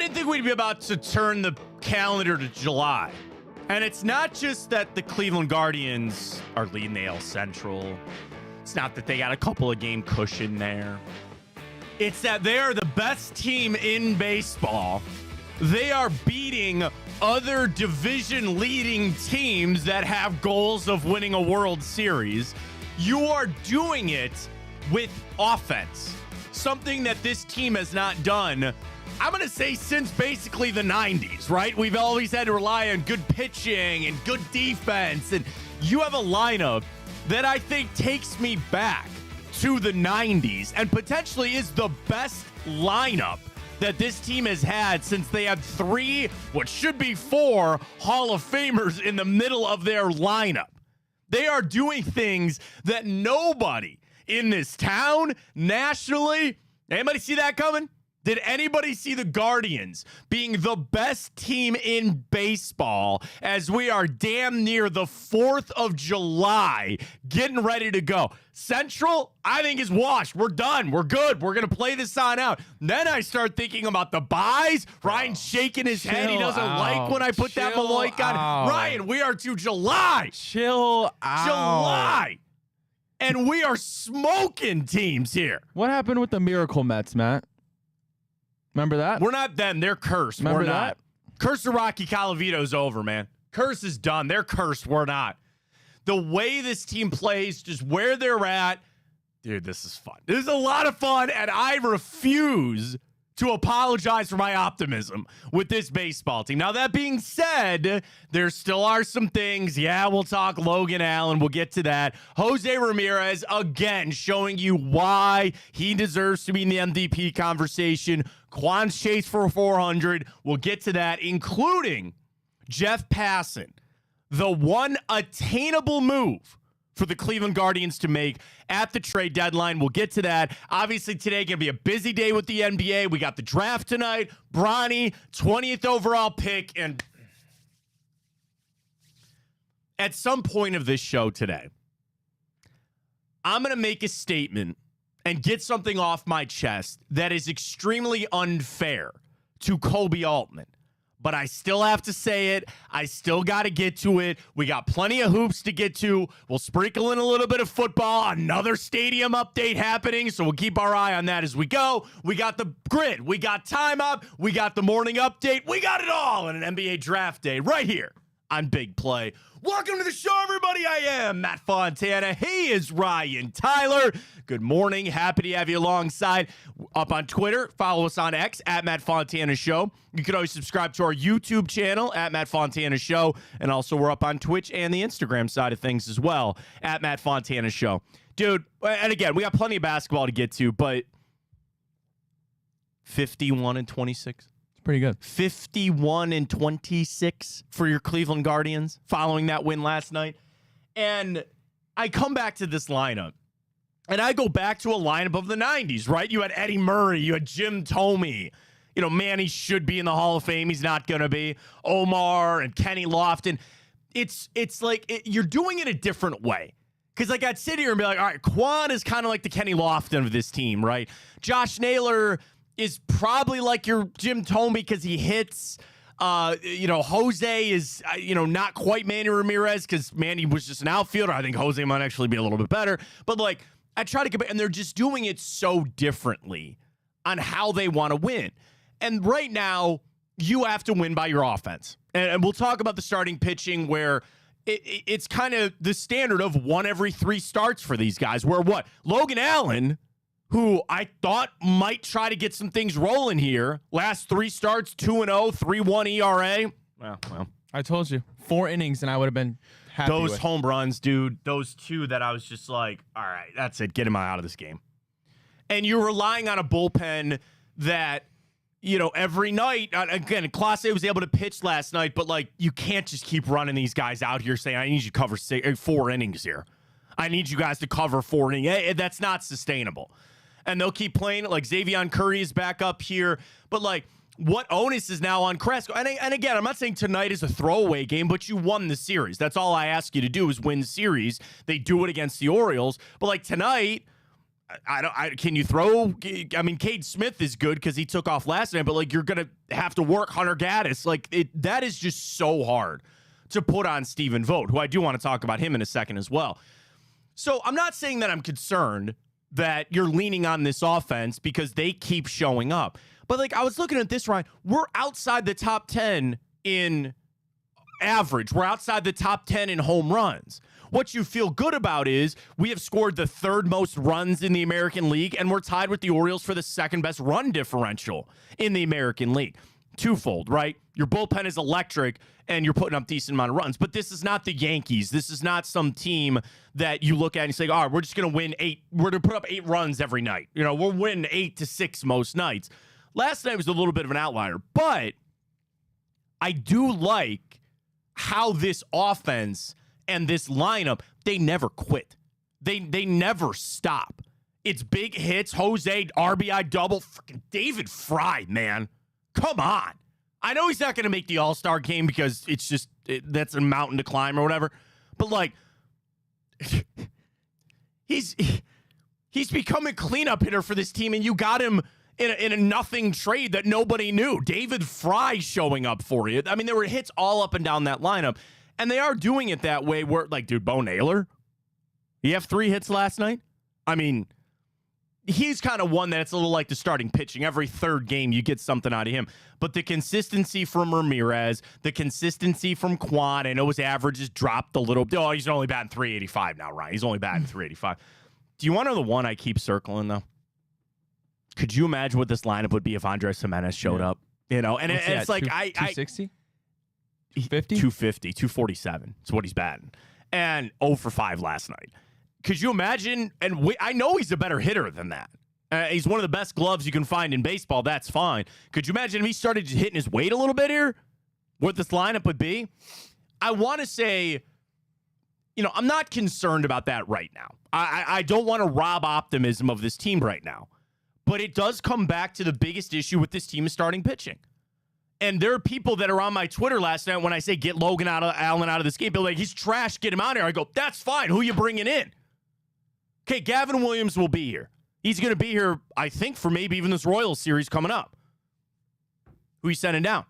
didn't think we'd be about to turn the calendar to July. And it's not just that the Cleveland Guardians are leading the AL Central. It's not that they got a couple of game cushion there. It's that they are the best team in baseball. They are beating other division leading teams that have goals of winning a World Series. You are doing it with offense. Something that this team has not done, I'm going to say, since basically the 90s, right? We've always had to rely on good pitching and good defense. And you have a lineup that I think takes me back to the 90s and potentially is the best lineup that this team has had since they had 3, what should be 4, Hall of Famers in the middle of their lineup. They are doing things that nobody in this town, nationally, anybody see that coming? Did anybody see the Guardians being the best team in baseball as we are damn near the 4th of July getting ready to go? Central, I think, is washed. We're done. We're good. We're going to play this on out. Then I start thinking about the buys. Ryan's shaking his head. He doesn't like when I put that Maloik on. Ryan, we are to July. Chill out. July. And we are smoking teams here. What happened with the Miracle Mets, Matt? Remember that? We're not them. They're cursed. Remember we're that? not. Curse of Rocky Calavito's over, man. Curse is done. They're cursed. We're not. The way this team plays, just where they're at, dude, this is fun. This is a lot of fun, and I refuse to apologize for my optimism with this baseball team. Now, that being said, there still are some things. Yeah, we'll talk Logan Allen. We'll get to that. Jose Ramirez, again, showing you why he deserves to be in the MVP conversation. Quan's chase for 400. We'll get to that, including Jeff Passan, the one attainable move for the Cleveland Guardians to make at the trade deadline. We'll get to that. Obviously, today going to be a busy day with the NBA. We got the draft tonight. Bronny, 20th overall pick. And at some point of this show today, I'm going to make a statement and get something off my chest that is extremely unfair to Kobe Altman. But I still have to say it. I still got to get to it. We got plenty of hoops to get to. We'll sprinkle in a little bit of football. Another stadium update happening, so we'll keep our eye on that as we go. We got the grid. We got time up. We got the morning update. We got it all on an NBA draft day right here on Big Play. Welcome to the show, everybody. I am Matt Fontana. He is Ryan Tyler. Good morning. Happy to have you alongside. Up on Twitter, follow us on X at Matt Fontana Show. You can always subscribe to our YouTube channel at Matt Fontana Show. And also we're up on Twitch and the Instagram side of things as well at Matt Fontana Show. Dude, and again, we got plenty of basketball to get to, but 51-26. Pretty good. 51-26 for your Cleveland Guardians following that win last night. And I come back to this lineup, and I go back to a lineup of the 90s, right? You had Eddie Murray. You had Jim Thome. You know, Manny should be in the Hall of Fame. He's not going to be. Omar and Kenny Lofton. It's like you're doing it a different way. Because, like, I'd sit here and be like, all right, Quan is kind of like the Kenny Lofton of this team, right? Josh Naylor is probably like your Jim Thome because he hits. Jose is, not quite Manny Ramirez because Manny was just an outfielder. I think Jose might actually be a little bit better. But, like, I try to compare, and they're just doing it so differently on how they want to win. And right now, you have to win by your offense. And we'll talk about the starting pitching where it's kind of the standard of 1 every 3 starts for these guys. Where what? Logan Allen, who I thought might try to get some things rolling here. Last 3 starts, 2-0, 3.1 ERA. Well, I told you. 4 innings, and I would have been happy those with. home runs, dude. Those 2 that I was just like, all right, that's it. Get him out of this game. And you're relying on a bullpen that, every night, again, Clase was able to pitch last night, but, like, you can't just keep running these guys out here saying, I need you to cover 4 innings here. I need you guys to cover 4 innings. That's not sustainable. And they'll keep playing it. Like, Xavier Curry is back up here. But, like, what onus is now on Cresco? And again, I'm not saying tonight is a throwaway game, but you won the series. That's all I ask you to do is win the series. They do it against the Orioles. But, like, tonight, Can you throw? I mean, Cade Smith is good because he took off last night, but like you're gonna have to work Hunter Gaddis. Like that is just so hard to put on Stephen Vogt, who I do want to talk about him in a second as well. So I'm not saying that I'm concerned that you're leaning on this offense because they keep showing up. But like I was looking at this, Ryan, we're outside the top 10 in average. We're outside the top 10 in home runs. What you feel good about is we have scored the third most runs in the American League, and we're tied with the Orioles for the second best run differential in the American League. Twofold, right? Your bullpen is electric, and you're putting up decent amount of runs. But this is not the Yankees. This is not some team that you look at and say, all right, we're just going to win 8. We're going to put up 8 runs every night. You know, we're winning 8 to 6 most nights. Last night was a little bit of an outlier, but I do like how this offense and this lineup, they never quit. They never stop. It's big hits, Jose, RBI double, freaking David Fry, man. Come on. I know he's not going to make the All-Star game because it's just, that's a mountain to climb or whatever. But, like, he's become a cleanup hitter for this team, and you got him in a nothing trade that nobody knew. David Fry showing up for you. I mean, there were hits all up and down that lineup. And they are doing it that way where, like, dude, Bo Naylor, he have 3 hits last night? I mean, he's kind of one that's a little like the starting pitching. Every third game, you get something out of him. But the consistency from Ramirez, the consistency from Quan, I know his average has dropped a little. Oh, he's only batting 385 now, Ryan. He's only batting 385. Do you want to know the one I keep circling, though? Could you imagine what this lineup would be if Andres Jimenez showed up? You know, and it's like 260? 250? 250, 247. That's what he's batting. And 0 for 5 last night. Could you imagine? And I know he's a better hitter than that. He's one of the best gloves you can find in baseball. That's fine. Could you imagine if he started hitting his weight a little bit here? What this lineup would be? I want to say, you know, I'm not concerned about that right now. I don't want to rob optimism of this team right now. But it does come back to the biggest issue with this team is starting pitching. And there are people that are on my Twitter last night when I say get Allen out of this game. They're like, he's trash, get him out of here. I go, that's fine. Who are you bringing in? Okay, Gavin Williams will be here. He's going to be here, I think, for maybe even this Royals series coming up. Who are you sending down?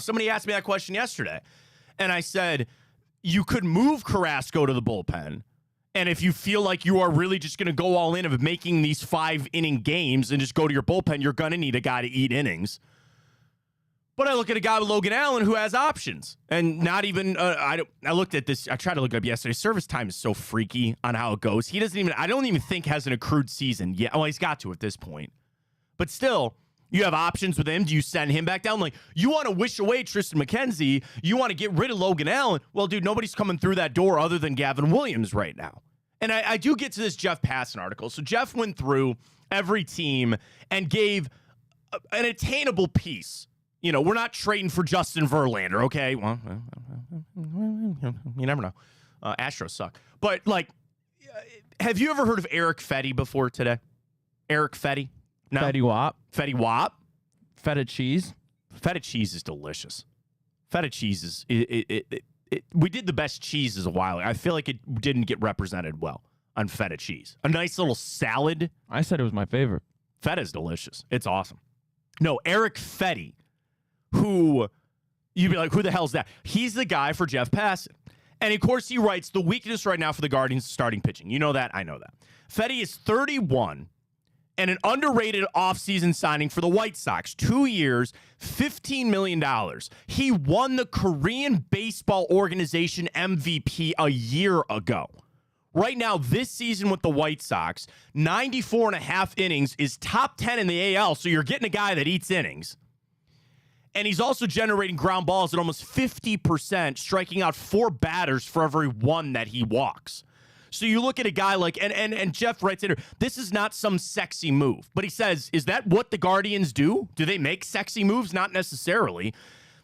Somebody asked me that question yesterday. And I said, you could move Carrasco to the bullpen. And if you feel like you are really just going to go all in of making these 5-inning games and just go to your bullpen, you're going to need a guy to eat innings. But I look at a guy with Logan Allen who has options. And not even, I looked at this, I tried to look it up yesterday. Service time is so freaky on how it goes. I don't even think has an accrued season yet. Well, he's got to at this point. But still, you have options with him. Do you send him back down? Like, you want to wish away Tristan McKenzie. You want to get rid of Logan Allen. Well, dude, nobody's coming through that door other than Gavin Williams right now. And I do get to this Jeff Passan article. So Jeff went through every team and gave an attainable piece. You know, we're not trading for Justin Verlander, okay? Well, you never know. Astros suck. But, like, have you ever heard of Eric Fetty before today? Eric Fetty? No? Fetty Wap. Fetty Wap? Feta cheese. Feta cheese is delicious. Feta cheese is... we did the best cheeses a while ago. I feel like it didn't get represented well on feta cheese. A nice little salad. I said it was my favorite. Feta's delicious. It's awesome. No, Eric Fetty, who you'd be like, who the hell's that? He's the guy for Jeff Passan. And, of course, he writes, the weakness right now for the Guardians is starting pitching. You know that? I know that. Fetty is 31 and an underrated offseason signing for the White Sox. 2 years, $15 million. He won the Korean Baseball Organization MVP a year ago. Right now, this season with the White Sox, 94.5 innings is top 10 in the AL, so you're getting a guy that eats innings. And he's also generating ground balls at almost 50%, striking out 4 batters for every 1 that he walks. So you look at a guy like, and Jeff writes in here, this is not some sexy move. But he says, is that what the Guardians do? Do they make sexy moves? Not necessarily.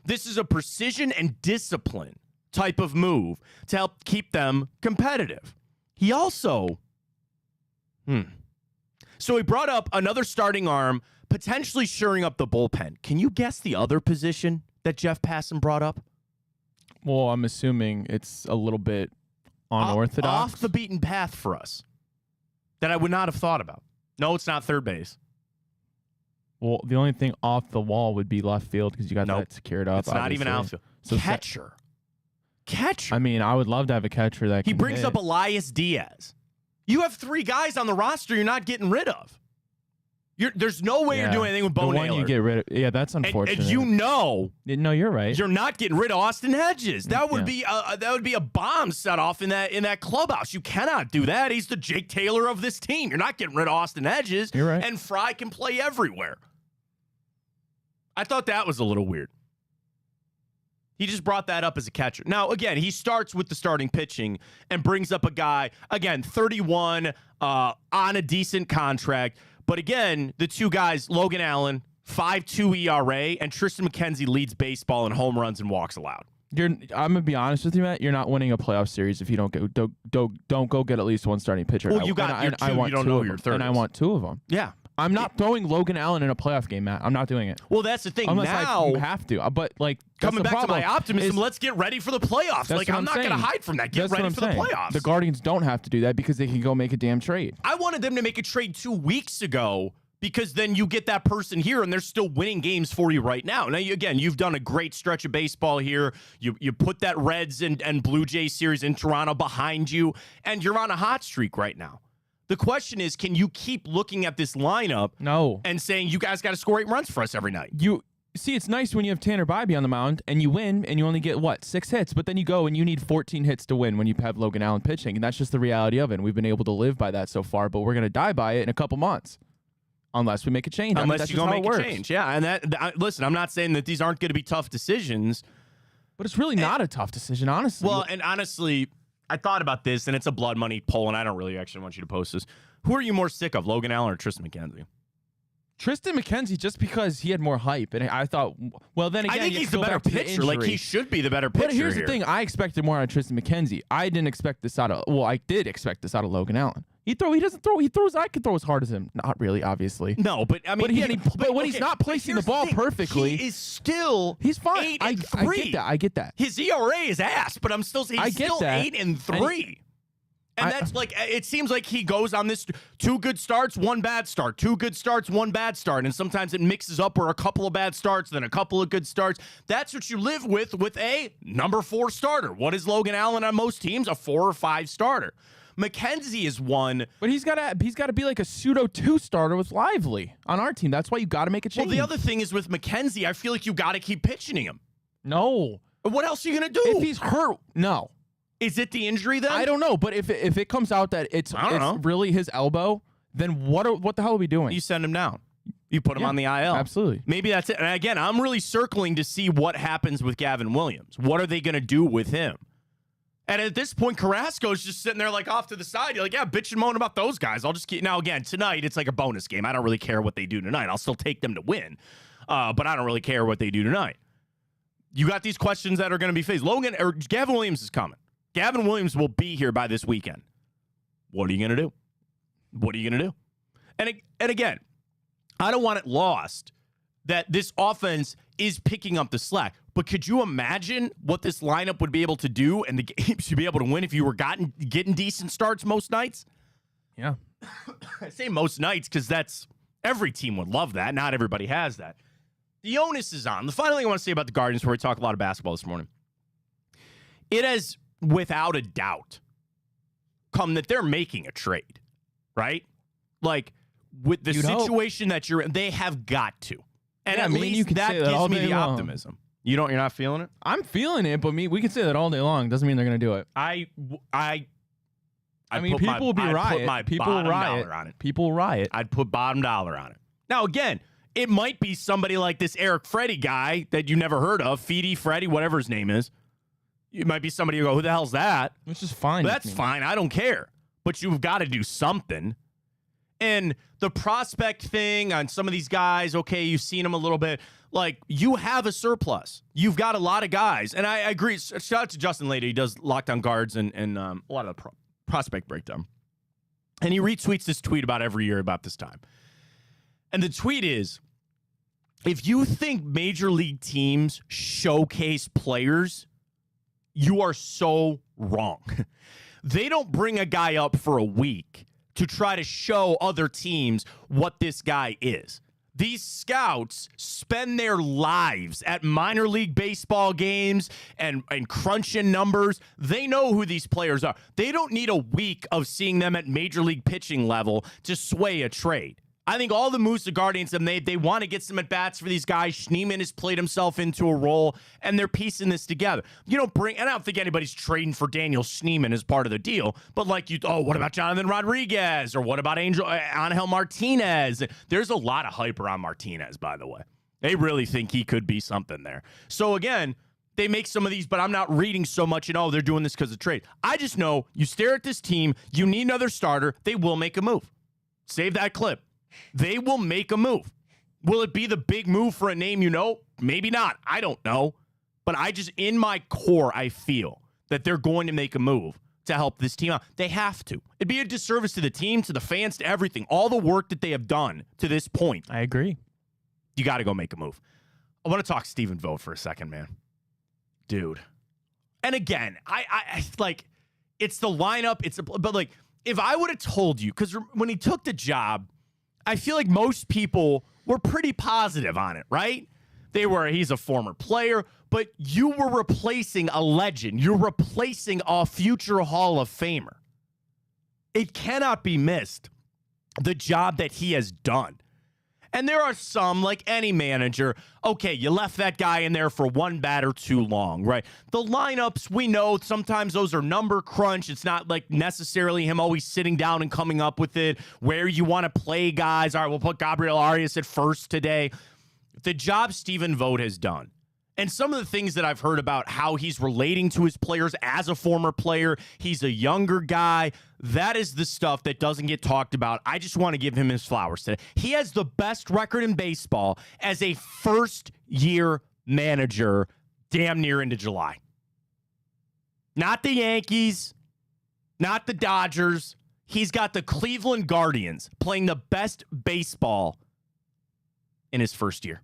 This is a precision and discipline type of move to help keep them competitive. He also, so he brought up another starting arm, potentially shoring up the bullpen. Can you guess the other position that Jeff Passan brought up? Well, I'm assuming it's a little bit unorthodox. Off the beaten path for us. that I would not have thought about. No, it's not third base. Well, the only thing off the wall would be left field because you got that secured up. It's not even outfield. So Catcher. I mean, I would love to have a catcher that he can brings hit. up Elias Diaz. You have 3 guys on the roster you're not getting rid of. There's no way you're doing anything with Bo Naylor. The one you get rid of. Yeah, that's unfortunate. And you know, no, you're right. You're not getting rid of Austin Hedges. That would be a bomb set off in that clubhouse. You cannot do that. He's the Jake Taylor of this team. You're not getting rid of Austin Hedges. You're right. And Fry can play everywhere. I thought that was a little weird. He just brought that up as a catcher. Now, again, he starts with the starting pitching and brings up a guy, again, 31, on a decent contract. But again, the 2 guys, Logan Allen, 5.2 ERA, and Tristan McKenzie leads baseball in home runs and walks allowed. I'm gonna be honest with you, Matt. You're not winning a playoff series if you don't go get at least one starting pitcher. Well, you got your 2. You don't know your third. And I want 2 of them. Yeah. I'm not throwing Logan Allen in a playoff game, Matt. I'm not doing it. Well, that's the thing. Unless now I have to. But coming back to my optimism, let's get ready for the playoffs. I'm not going to hide from that. Get ready for the playoffs. The Guardians don't have to do that because they can go make a damn trade. I wanted them to make a trade 2 weeks ago because then you get that person here and they're still winning games for you right now. Now, you've done a great stretch of baseball here. You put that Reds and Blue Jays series in Toronto behind you, and you're on a hot streak right now. The question is, can you keep looking at this lineup and saying, you guys got to score 8 runs for us every night? You see, it's nice when you have Tanner Bybee on the mound and you win and you only get, 6 hits, but then you go and you need 14 hits to win when you have Logan Allen pitching, and that's just the reality of it. And we've been able to live by that so far, but we're going to die by it in a couple months unless we make a change. Unless you go make a change. Yeah, and listen, I'm not saying that these aren't going to be tough decisions. But it's really not a tough decision, honestly. Well, and honestly, I thought about this, and it's a blood money poll, and I don't really actually want you to post this. Who are you more sick of, Logan Allen or Tristan McKenzie? Tristan McKenzie, just because he had more hype, and I thought, well, then again, I think he's the better pitcher. Like, he should be the better pitcher. But here's the thing: I expected more out of Tristan McKenzie. I didn't expect this out of. Well, I did expect this out of Logan Allen. He doesn't throw. He throws. I could throw as hard as him. Not really, obviously. No, but I mean, but when he's not placing the ball perfectly, he is still. He's fine. 8-3. I get that. His ERA is ass, but he's still 8-3. And that's it seems like he goes on this 2 good starts, 1 bad start, 2 good starts, 1 bad start. And sometimes it mixes up where a couple of bad starts, then a couple of good starts. That's what you live with a number 4 starter. What is Logan Allen on most teams? A 4 or 5 starter. McKenzie is one. But he's got to be like a pseudo 2 starter with Lively on our team. That's why you got to make a change. Well, the other thing is with McKenzie, I feel like you got to keep pitching him. No. What else are you going to do? If he's hurt, no. Is it the injury then? I don't know, but if it comes out that it's really his elbow, then what the hell are we doing? You send him down. You put him on the IL. Absolutely. Maybe that's it. And again, I'm really circling to see what happens with Gavin Williams. What are they going to do with him? And at this point, Carrasco's just sitting there like off to the side. You're like, yeah, bitch and moan about those guys. I'll just keep. Now, again, tonight, it's like a bonus game. I don't really care what they do tonight. I'll still take them to win. But I don't really care what they do tonight. You got these questions that are going to be faced. Gavin Williams is coming. Gavin Williams will be here by this weekend. What are you going to do? What are you going to do? And again, I don't want it lost that this offense is picking up the slack. But could you imagine what this lineup would be able to do and the games you'd be able to win if you were getting decent starts most nights? Yeah. I say most nights because that's every team would love that. Not everybody has that. The onus is on. The final thing I want to say about the Guardians, where we talk a lot of basketball this morning, it has, without a doubt, come that they're making a trade, right? Like, with the situation that you're in, they have got to. And at least that gives me the optimism. You're not feeling it? I'm feeling it, but we can say that all day long. Doesn't mean they're going to do it. I mean, people will be riot. People will riot on it. People will riot. I'd put bottom dollar on it. Now, again, it might be somebody like this Eric Freddy guy that you never heard of, Feedy Freddy, whatever his name is. It might be somebody who go, who the hell's that? Which is fine. That's fine. I don't care. But you've got to do something. And the prospect thing on some of these guys, okay, you've seen them a little bit. Like, you have a surplus. You've got a lot of guys. And I agree. Shout out to Justin Lady. He does lockdown guards and a lot of the prospect breakdown. And he retweets this tweet about every year about this time. And the tweet is, if you think major league teams showcase players, you are so wrong. They don't bring a guy up for a week, to try to show other teams what this guy is. These scouts spend their lives at minor league baseball games and crunching numbers. They know who these players are. They don't need a week of seeing them at major league pitching level to sway a trade. I think all the moves the Guardians have made, they want to get some at-bats for these guys. Schneemann has played himself into a role, and they're piecing this together. You don't bring, and I don't think anybody's trading for Daniel Schneemann as part of the deal, but like, what about Jonathan Rodriguez? Or what about Angel Martinez? There's a lot of hype around Martinez, by the way. They really think he could be something there. So again, they make some of these, but I'm not reading so much, they're doing this because of trade. I just know you stare at this team, you need another starter, they will make a move. Save that clip. They will make a move. Will it be the big move for a name you know? Maybe not. I don't know. But in my core, I feel that they're going to make a move to help this team out. They have to. It'd be a disservice to the team, to the fans, to everything. All the work that they have done to this point. I agree. You got to go make a move. I want to talk Stephen Vogt for a second, man. Dude. And again, I like, it's the lineup. But like, if I would have told you, because when he took the job, I feel like most people were pretty positive on it, right? He's a former player, but you were replacing a legend. You're replacing a future Hall of Famer. It cannot be missed, the job that he has done. And there are some, like any manager, okay, you left that guy in there for one batter too long, right? The lineups, we know sometimes those are number crunch. It's not like necessarily him always sitting down and coming up with it, where you want to play guys. All right, we'll put Gabriel Arias at first today. The job Stephen Vogt has done, and some of the things that I've heard about how he's relating to his players as a former player, he's a younger guy. That is the stuff that doesn't get talked about. I just want to give him his flowers today. He has the best record in baseball as a first-year manager damn near into July. Not the Yankees, not the Dodgers. He's got the Cleveland Guardians playing the best baseball in his first year.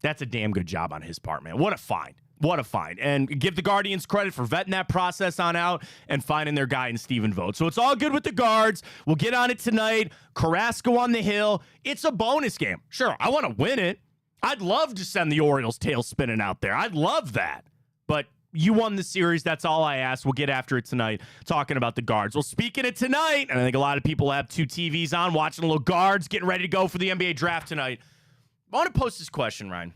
That's a damn good job on his part, man. What a find. What a find. And give the Guardians credit for vetting that process on out and finding their guy in Stephen Vogt. So it's all good with the Guards. We'll get on it tonight. Carrasco on the hill. It's a bonus game. Sure, I want to win it. I'd love to send the Orioles tail spinning out there. I'd love that. But you won the series. That's all I asked. We'll get after it tonight, talking about the Guards. Well, speaking of tonight, and I think a lot of people have two TVs on, watching a little Guards, getting ready to go for the NBA draft tonight. I want to post this question, Ryan,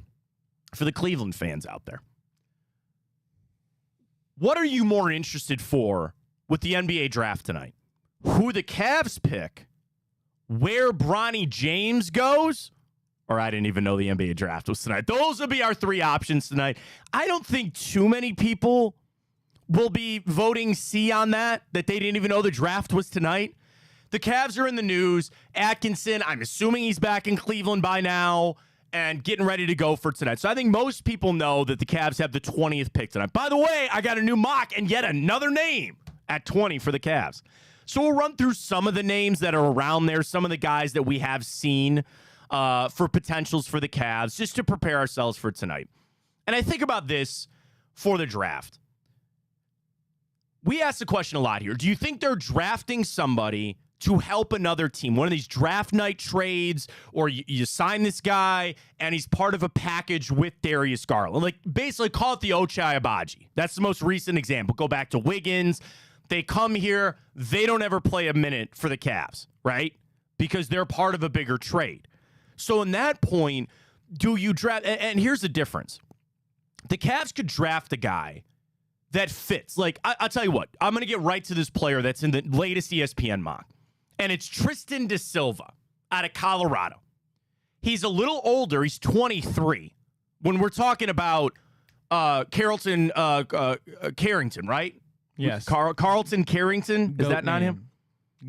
for the Cleveland fans out there. What are you more interested for with the NBA draft tonight? Who the Cavs pick? Where Bronny James goes? Or I didn't even know the NBA draft was tonight. Those will be our three options tonight. I don't think too many people will be voting C on that they didn't even know the draft was tonight. The Cavs are in the news. Atkinson, I'm assuming he's back in Cleveland by now and getting ready to go for tonight. So I think most people know that the Cavs have the 20th pick tonight. By the way, I got a new mock and yet another name at 20 for the Cavs. So we'll run through some of the names that are around there, some of the guys that we have seen for potentials for the Cavs, just to prepare ourselves for tonight. And I think about this for the draft. We ask the question a lot here. Do you think they're drafting somebody to help another team? One of these draft night trades, or you sign this guy and he's part of a package with Darius Garland. Like, basically call it the Ochai Agbaji. That's the most recent example. Go back to Wiggins. They come here. They don't ever play a minute for the Cavs, right? Because they're part of a bigger trade. So in that point, do you draft? And here's the difference. The Cavs could draft a guy that fits. Like, I'll tell you what. I'm going to get right to this player that's in the latest ESPN mock. And it's Tristan da Silva out of Colorado. He's a little older. He's 23. When we're talking about Carrington, right? Yes. Carlton Carrington. Is that not him?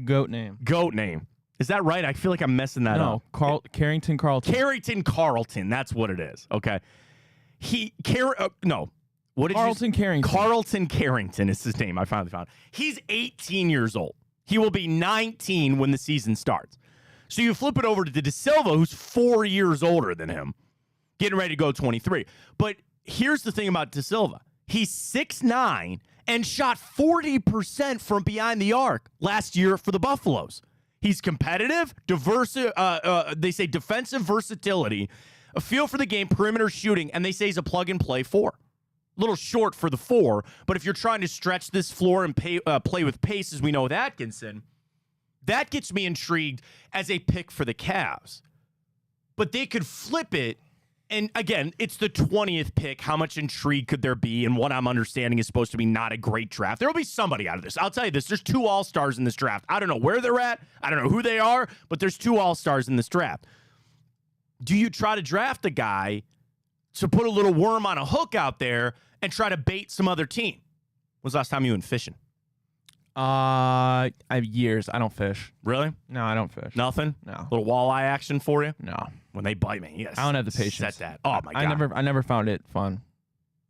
Goat name. Goat name. Is that right? I feel like I'm messing that up. No, Carrington Carlton. Carrington Carlton. That's what it is. Okay. No. What did Carlton Carrington. Carlton Carrington is his name. I finally found it. He's 18 years old. He will be 19 when the season starts. So you flip it over to Da Silva, who's 4 years older than him, getting ready to go 23. But here's the thing about Da Silva. He's 6'9" and shot 40% from behind the arc last year for the Buffaloes. He's competitive, they say defensive versatility, a feel for the game, perimeter shooting, and they say he's a plug-and-play 4. A little short for the 4, but if you're trying to stretch this floor and play with pace, as we know with Atkinson, that gets me intrigued as a pick for the Cavs. But they could flip it, and again, it's the 20th pick. How much intrigue could there be? And what I'm understanding is supposed to be not a great draft. There will be somebody out of this. I'll tell you this. There's 2 all-stars in this draft. I don't know where they're at. I don't know who they are, but there's 2 all-stars in this draft. Do you try to draft a guy to put a little worm on a hook out there and try to bait some other team? When's the last time you went fishing? I have years. I don't fish. Really? No, I don't fish. Nothing? No. Little walleye action for you? No. When they bite me, yes. I don't have the patience. Set that. Oh my God. I never found it fun.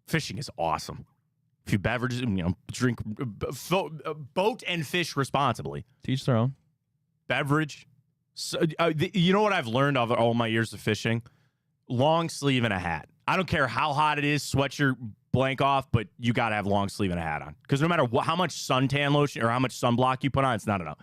Fishing is awesome. A few beverages, drink, boat and fish responsibly. Teach their own. Beverage. So, you know what I've learned over all my years of fishing? Long sleeve and a hat. I don't care how hot it is, sweat your blank off, but you got to have long sleeve and a hat on. Because no matter how much suntan lotion or how much sunblock you put on, it's not enough.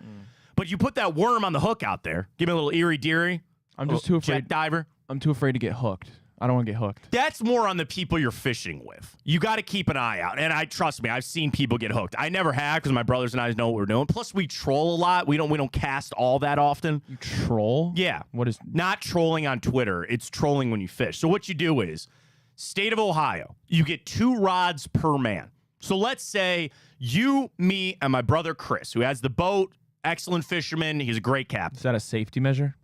But you put that worm on the hook out there. Give me a little eerie deary. I'm just too afraid. Jet diver. I'm too afraid to get hooked. I don't want to get hooked. That's more on the people you're fishing with. You got to keep an eye out. And trust me, I've seen people get hooked. I never have because my brothers and I know what we're doing. Plus, we troll a lot. We don't cast all that often. You troll? Yeah. What is not trolling on Twitter? It's trolling when you fish. So what you do is, state of Ohio, you get 2 rods per man. So let's say you, me, and my brother Chris, who has the boat, excellent fisherman. He's a great captain. Is that a safety measure?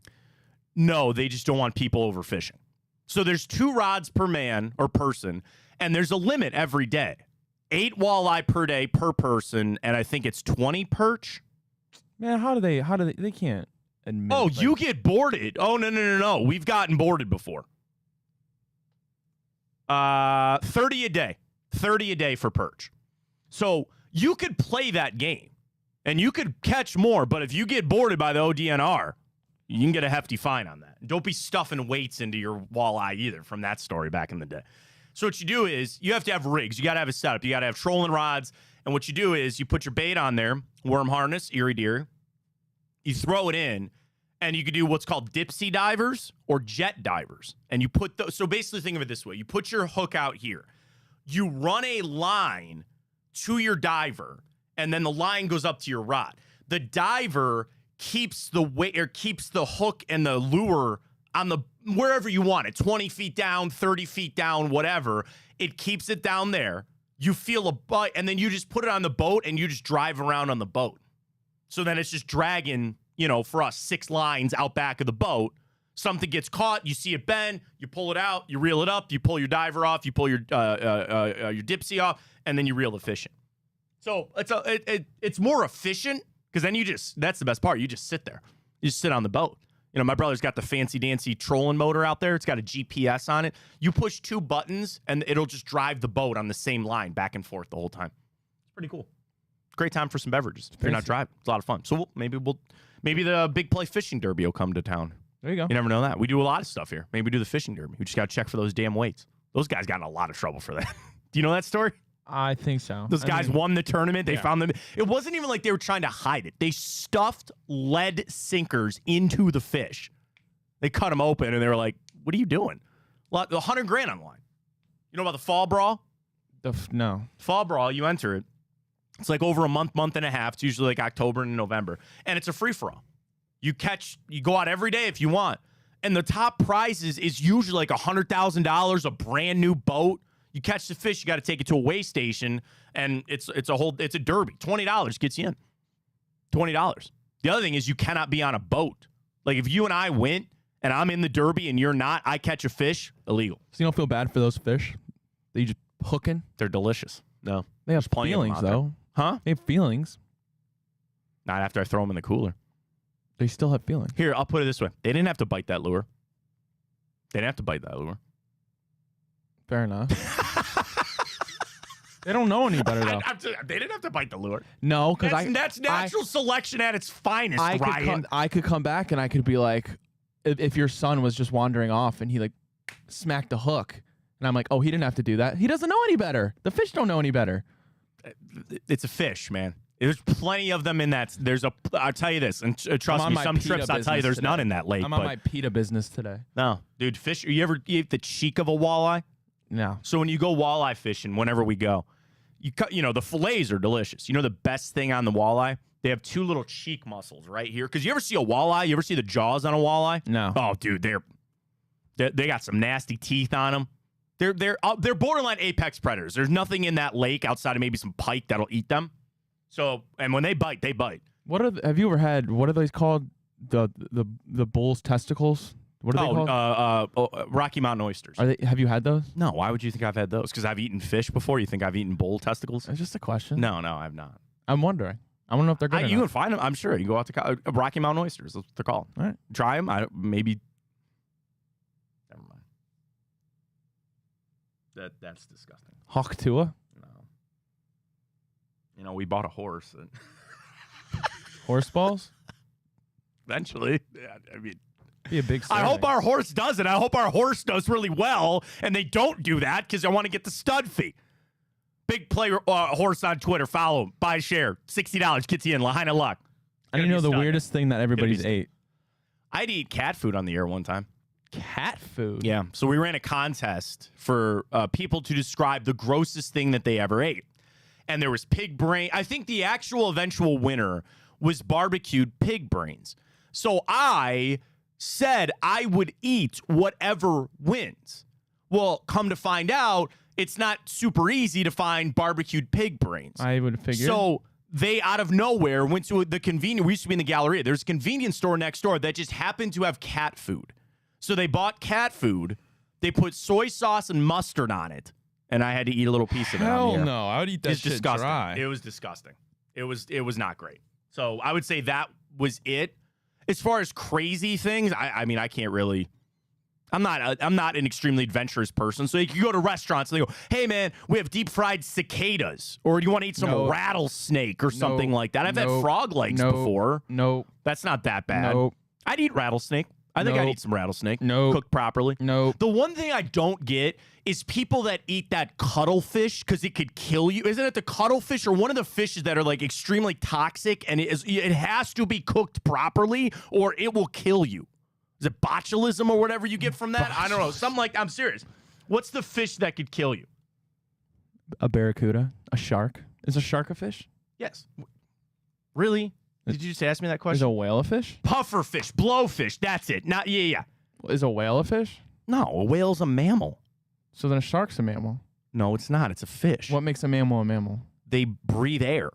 No, they just don't want people overfishing. So there's 2 rods per man or person, and there's a limit every day. 8 walleye per day per person, and I think it's 20 perch. Man, how do they can't admit. Oh, you get boarded. Oh, no. We've gotten boarded before. 30 a day. 30 a day for perch. So you could play that game, and you could catch more, but if you get boarded by the ODNR, you can get a hefty fine on that. Don't be stuffing weights into your walleye either from that story back in the day. So what you do is you have to have rigs. You got to have a setup. You got to have trolling rods. And what you do is you put your bait on there, worm harness, eerie deer. You throw it in, and you could do what's called dipsy divers or jet divers. And you put those. So basically think of it this way. You put your hook out here. You run a line to your diver, and then the line goes up to your rod. The diver keeps the weight or keeps the hook and the lure on the wherever you want it, 20 feet down, 30 feet down, whatever. It keeps it down there. You feel a bite, and then you just put it on the boat and you just drive around on the boat. So then it's just dragging, for us, 6 lines out back of the boat. Something gets caught, you see it bend, you pull it out, you reel it up, you pull your diver off, you pull your dipsy off, and then you reel the fish in. So it's more efficient. Because then that's the best part. You just sit there. You just sit on the boat. My brother's got the fancy-dancy trolling motor out there. It's got a GPS on it. You push 2 buttons, and it'll just drive the boat on the same line back and forth the whole time. It's pretty cool. Great time for some beverages if you're not driving. It's a lot of fun. So maybe the Big Play Fishing Derby will come to town. There you go. You never know that. We do a lot of stuff here. Maybe we do the Fishing Derby. We just got to check for those damn weights. Those guys got in a lot of trouble for that. Do you know that story? I think so. Those guys won the tournament. They found them. It wasn't even like they were trying to hide it. They stuffed lead sinkers into the fish. They cut them open, and they were like, what are you doing? $100,000 on the line. You know about the fall brawl? No. Fall brawl, you enter it. It's like over a month and a half. It's usually like October and November. And it's a free-for-all. You go out every day if you want. And the top prizes is usually like $100,000, a brand new boat. You catch the fish, you got to take it to a weigh station, and it's a derby. $20 gets you in. $20. The other thing is you cannot be on a boat. Like if you and I went and I'm in the derby and you're not, I catch a fish, illegal. So you don't feel bad for those fish that you just hooking? They're delicious. No. They have feelings, though. Huh? They have feelings. Not after I throw them in the cooler. They still have feelings. Here, I'll put it this way. They didn't have to bite that lure. Fair enough. They don't know any better, though. They didn't have to bite the lure. No, because that's natural selection at its finest, Ryan. I could come back and I could be like, if your son was just wandering off and he smacked the hook, and I'm like, oh, he didn't have to do that. He doesn't know any better. The fish don't know any better. It's a fish, man. There's plenty of them in that. I'll tell you this, and trust me, some trips I'll tell you there's none in that lake. I'm on my PETA business today. No, dude, fish. You ever eat the cheek of a walleye? No. So when you go walleye fishing, whenever we go, the fillets are delicious. You know the best thing on the walleye? They have two little cheek muscles right here. Because you ever see a walleye? You ever see the jaws on a walleye? No. Oh, dude, they got some nasty teeth on them. They're borderline apex predators. There's nothing in that lake outside of maybe some pike that'll eat them. So, and when they bite, they bite. Have you ever had, what are those called? The bull's testicles? What are they called? Rocky Mountain oysters. Have you had those? No, why would you think I've had those? Because I've eaten fish before? You think I've eaten bull testicles? It's just a question. No, I've not. I'm wondering. I don't know if they're good You can find them, I'm sure. You go out to Rocky Mountain oysters. That's what they're called. All right. Try them. Maybe. Never mind. That's disgusting. Hawk Tua? No. We bought a horse. Horse balls? Eventually. Yeah, I mean. Be a big serving. I hope our horse does it. I hope our horse does really well, and they don't do that because I want to get the stud fee. Big player horse on Twitter. Follow him. Buy a share. $60 gets you in. Lahaina luck. I didn't know the weirdest thing that everybody's ate. I'd eat cat food on the air one time. Cat food? Yeah. So we ran a contest for people to describe the grossest thing that they ever ate. And there was pig brain. I think the actual eventual winner was barbecued pig brains. So I said I would eat whatever wins. Well, come to find out, it's not super easy to find barbecued pig brains. I would figure. So they, out of nowhere, went to the convenience. We used to be in the Galleria. There's a convenience store next door that just happened to have cat food. So they bought cat food. They put soy sauce and mustard on it. And I had to eat a little piece of it. Hell no. I would eat that shit disgusting. dry. It was disgusting. It was not great. So I would say that was it. As far as crazy things, I mean, I can't really. I'm not an extremely adventurous person. So you can go to restaurants and they go, "Hey man, we have deep fried cicadas, or do you want to eat some rattlesnake or something like that?" I've had frog legs before. No, that's not that bad. Nope. I'd eat rattlesnake. I think I'd eat some rattlesnake. No, cooked properly. No. The one thing I don't get is people that eat that cuttlefish because it could kill you. Isn't it the cuttlefish or one of the fishes that are like extremely toxic, and it has to be cooked properly or it will kill you? Is it botulism or whatever you get from that? I don't know. Something like, I'm serious. What's the fish that could kill you? A barracuda, a shark. Is a shark a fish? Yes. Really? Did you just ask me that question? Is a whale a fish? Puffer fish, blowfish. That's it. Not yeah. Is a whale a fish? No, a whale's a mammal. So then a shark's a mammal. No, it's not. It's a fish. What makes a mammal a mammal? They breathe air.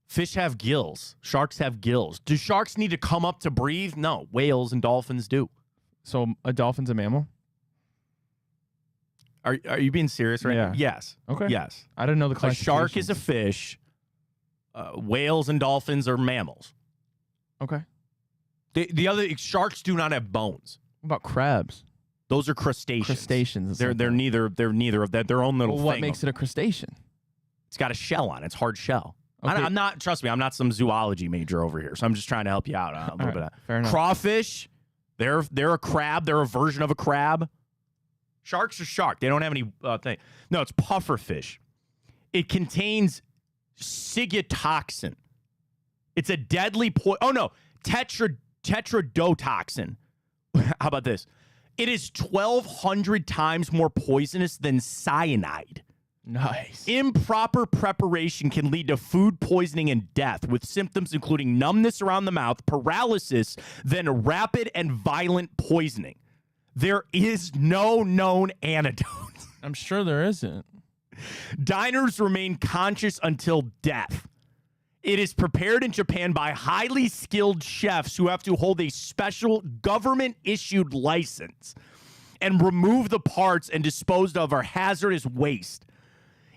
Fish have gills. Sharks have gills. Do sharks need to come up to breathe? No. Whales and dolphins do. So a dolphin's a mammal? Are you being serious right now? Yes. Okay. Yes. I didn't know the A classification. shark is a fish. Whales and dolphins are mammals. Okay. The other sharks do not have bones. What about crabs? Those are crustaceans. Crustaceans. They're neither of that. Their own little well, thing. What makes it a crustacean? It's got a shell on it. It's hard shell. Okay. I'm not. Trust me. I'm not some zoology major over here. So I'm just trying to help you out a little bit. Fair enough. Crawfish. They're a crab. They're a version of a crab. Sharks are shark. They don't have any thing. No, it's pufferfish. It contains ciguatoxin. It's a deadly tetrodotoxin. How about this? It is 1,200 times more poisonous than cyanide. Nice. Improper preparation can lead to food poisoning and death, with symptoms including numbness around the mouth, paralysis, then rapid and violent poisoning. There is no known antidote. I'm sure there isn't. Diners remain conscious until death. It is prepared in Japan by highly skilled chefs who have to hold a special government-issued license and remove the parts and disposed of our hazardous waste.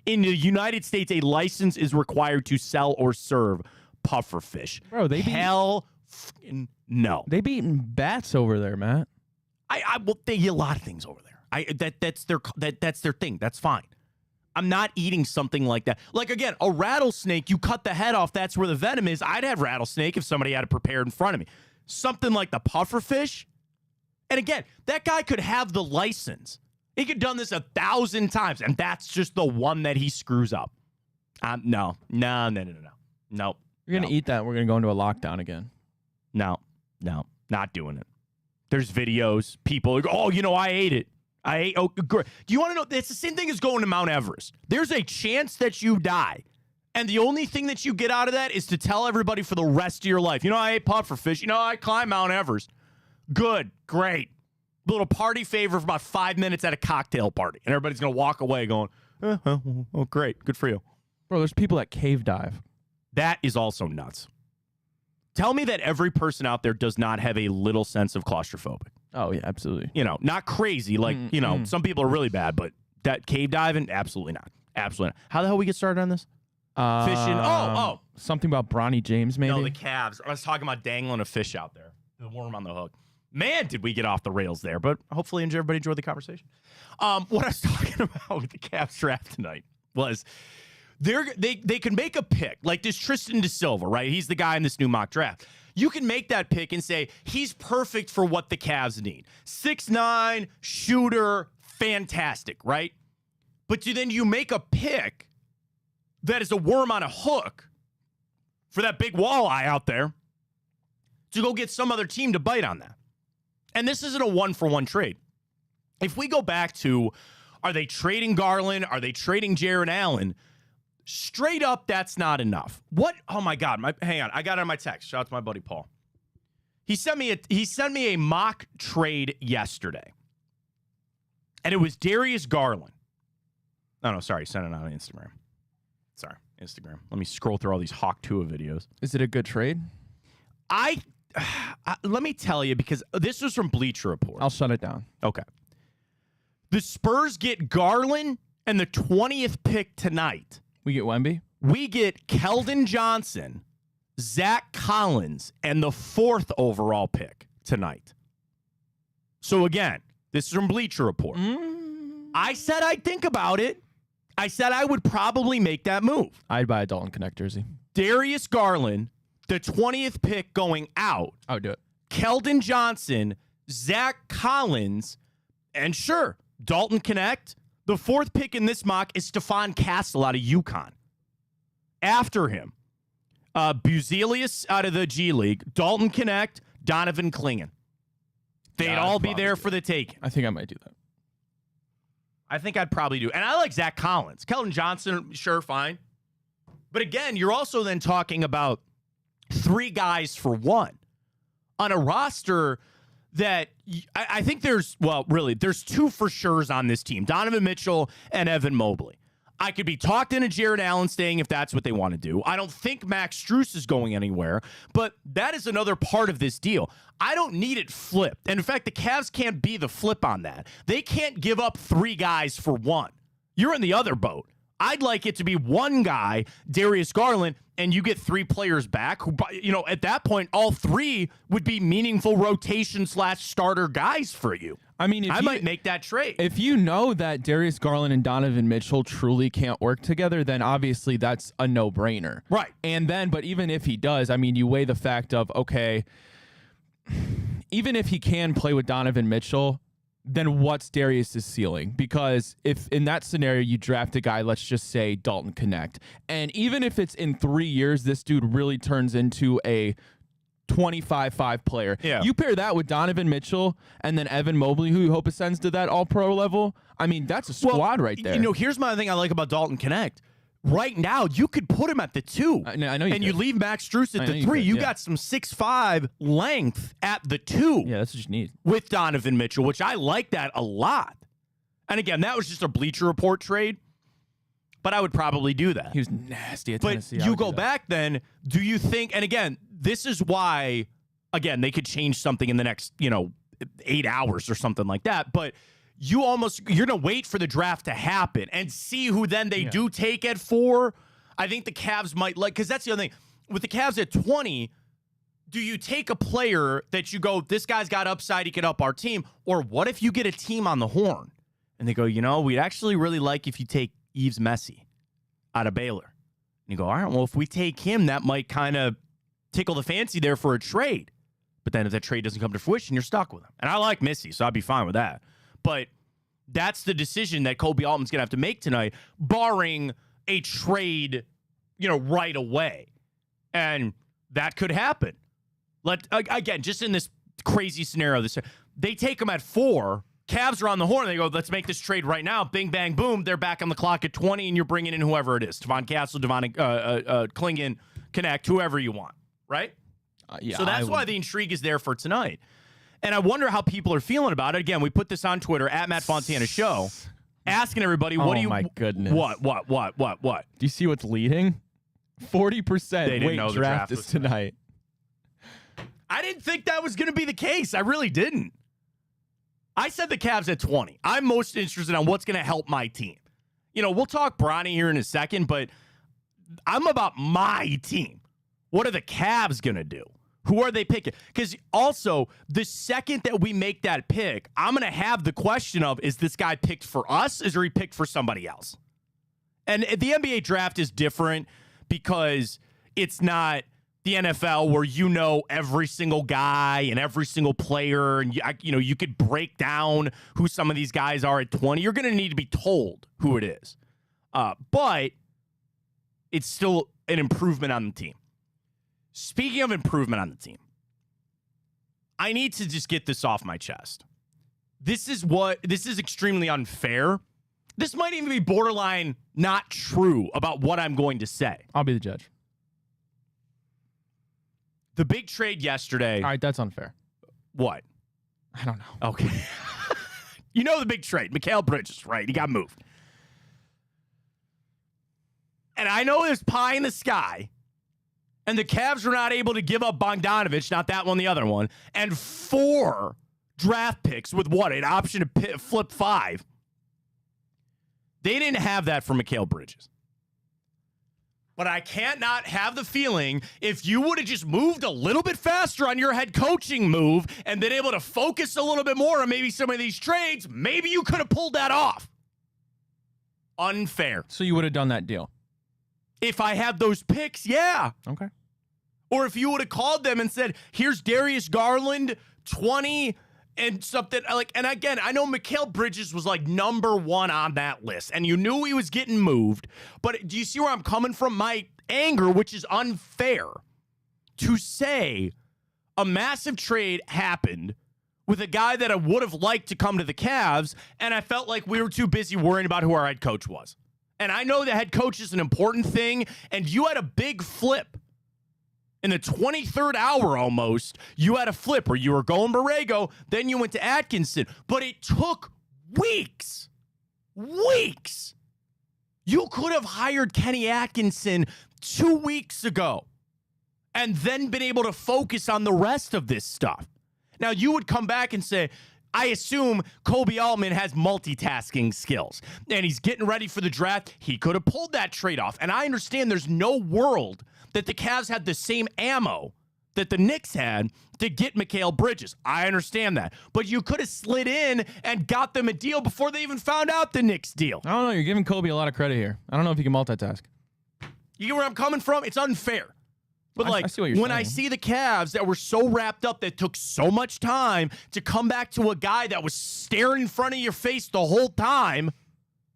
In the United States, a license is required to sell or serve pufferfish. Bro, no. They be eating bats over there, Matt. They eat a lot of things over there. That's their thing. That's fine. I'm not eating something like that. Like, again, a rattlesnake, you cut the head off, that's where the venom is. I'd have rattlesnake if somebody had it prepared in front of me. Something like the pufferfish. And again, that guy could have the license. He could have done this 1,000 times, and that's just the one that he screws up. No. Nope. You're going to eat that and we're going to go into a lockdown again. No, not doing it. There's videos. People go, oh, I ate it. Oh, great. Do you want to know? It's the same thing as going to Mount Everest. There's a chance that you die. And the only thing that you get out of that is to tell everybody for the rest of your life, I ate pufferfish. I climbed Mount Everest. Good. Great. Little party favor for about 5 minutes at a cocktail party. And everybody's going to walk away going, oh, great. Good for you. Bro, there's people that cave dive. That is also nuts. Tell me that every person out there does not have a little sense of claustrophobic. Oh, yeah, absolutely. Not crazy. Like, some people are really bad, but that cave diving, absolutely not. Absolutely not. How the hell we get started on this? Fishing. Something about Bronny James, maybe? No, the calves. I was talking about dangling a fish out there. The worm on the hook. Man, did we get off the rails there, but hopefully everybody enjoyed the conversation. What I was talking about with the Cavs draft tonight was they can make a pick, like this Tristan DeSilva, right? He's the guy in this new mock draft. You can make that pick and say, he's perfect for what the Cavs need. 6'9", shooter, fantastic, right? But then you make a pick that is a worm on a hook for that big walleye out there to go get some other team to bite on that. And this isn't a one-for-one trade. If we go back to, are they trading Garland? Are they trading Jared Allen? Straight up, that's not enough. What? Oh, my God. Hang on. I got it on my text. Shout out to my buddy Paul. He sent me a mock trade yesterday. And it was Darius Garland. Oh, no, sorry. He sent it on Instagram. Sorry, Instagram. Let me scroll through all these Hawk Tua videos. Is it a good trade? Let me tell you, because this was from Bleacher Report. I'll shut it down. Okay. The Spurs get Garland and the 20th pick tonight. We get Wemby? We get Keldon Johnson, Zach Collins, and the 4th overall pick tonight. So again, this is from Bleacher Report. I said I'd think about it. I said I would probably make that move. I'd buy a Dalton Connect jersey. Darius Garland, the 20th pick going out. I would do it. Keldon Johnson, Zach Collins, and sure, Dalton Connect. The 4th pick in this mock is Stephon Castle out of UConn. After him, Buzelius out of the G League, Dalton Connect, Donovan Clingan. They'd all be there for the taking. I think I might do that. I think I'd probably do. And I like Zach Collins. Keldon Johnson, sure, fine. But again, you're also then talking about 3 guys for 1 on a roster that I think there's 2 for sure's on this team, Donovan Mitchell and Evan Mobley. I could be talked into Jared Allen staying if that's what they want to do. I don't think Max Strus is going anywhere, but that is another part of this deal. I don't need it flipped. And in fact, the Cavs can't be the flip on that. They can't give up 3 guys for 1. You're in the other boat. I'd like it to be 1 guy, Darius Garland, and you get 3 players back who, at that point, all 3 would be meaningful rotation/starter guys for you. I mean, I might make that trade. If you know that Darius Garland and Donovan Mitchell truly can't work together, then obviously that's a no-brainer. Right. But even if he does, I mean, you weigh the fact of, okay, even if he can play with Donovan Mitchell, then what's Darius's ceiling? Because if in that scenario you draft a guy, let's just say Dalton Connect, and even if it's in 3 years, this dude really turns into a 25-5 player. Yeah. You pair that with Donovan Mitchell and then Evan Mobley, who you hope ascends to that all-pro level. I mean, that's a squad right there. Here's my thing I like about Dalton Connect. Right now, you could put him at the 2. I know you and could. you leave Max Strus at the 3. You got some 6'5" length at the 2. Yeah, that's what you need. With Donovan Mitchell, which I like that a lot. And again, that was just a Bleacher Report trade, but I would probably do that. He was nasty at but Tennessee. You go back then, do you think, and again, this is why, again, they could change something in the next, 8 hours or something like that, but you're going to wait for the draft to happen and see who then they do take at 4. I think the Cavs might because that's the other thing. With the Cavs at 20, do you take a player that you go, this guy's got upside, he could up our team? Or what if you get a team on the horn and they go, we'd actually really like if you take Yves Messi out of Baylor. And you go, all right, well, if we take him, that might kind of tickle the fancy there for a trade. But then if that trade doesn't come to fruition, you're stuck with him. And I like Messi, so I'd be fine with that. But that's the decision that Kobe Altman's going to have to make tonight, barring a trade, right away. And that could happen. Again, just in this crazy scenario, they take them at 4. Cavs are on the horn. They go, let's make this trade right now. Bing, bang, boom. They're back on the clock at 20, and you're bringing in whoever it is. Devon Castle, Klingon, Connect, whoever you want, right? Yeah. So that's why the intrigue is there for tonight. And I wonder how people are feeling about it. Again, we put this on Twitter, at Matt Fontana Show, asking everybody, what do you... Oh, my goodness. What? Do you see what's leading? 40%. They didn't know the draft is was tonight. I didn't think that was going to be the case. I really didn't. I said the Cavs at 20. I'm most interested on what's going to help my team. We'll talk Bronny here in a second, but I'm about my team. What are the Cavs going to do? Who are they picking? Because also, the second that we make that pick, I'm going to have the question of, is this guy picked for us? Or he picked for somebody else? And the NBA draft is different because it's not the NFL where every single guy and every single player, and you could break down who some of these guys are at 20. You're going to need to be told who it is. But it's still an improvement on the team. Speaking of improvement on the team, I need to just get this off my chest. This is extremely unfair. This might even be borderline not true about what I'm going to say. I'll be the judge. The big trade yesterday. All right, that's unfair. What? I don't know. Okay. The big trade. Mikal Bridges, right? He got moved. And I know there's pie in the sky. And the Cavs were not able to give up Bogdanovich, not that one, the other one, and 4 draft picks with an option to flip 5. They didn't have that for Mikal Bridges. But I can't not have the feeling if you would have just moved a little bit faster on your head coaching move and been able to focus a little bit more on maybe some of these trades, maybe you could have pulled that off. Unfair. So you would have done that deal? If I had those picks, yeah. Okay. Or if you would have called them and said, here's Darius Garland, 20 and something. And again, I know Mikal Bridges was number 1 on that list, and you knew he was getting moved. But do you see where I'm coming from? My anger, which is unfair, to say a massive trade happened with a guy that I would have liked to come to the Cavs, and I felt like we were too busy worrying about who our head coach was. And I know the head coach is an important thing, and you had a big flip. In the 23rd hour almost, you had a flip where you were going Borrego, then you went to Atkinson. But it took weeks. Weeks. You could have hired Kenny Atkinson 2 weeks ago and then been able to focus on the rest of this stuff. Now, you would come back and say, I assume Kobe Altman has multitasking skills, and he's getting ready for the draft. He could have pulled that trade off. And I understand there's no world that the Cavs had the same ammo that the Knicks had to get Mikal Bridges. I understand that. But you could have slid in and got them a deal before they even found out the Knicks deal. I don't know. You're giving Kobe a lot of credit here. I don't know if he can multitask. You get where I'm coming from? It's unfair. But I see what you're saying. I see the Cavs that were so wrapped up that took so much time to come back to a guy that was staring in front of your face the whole time,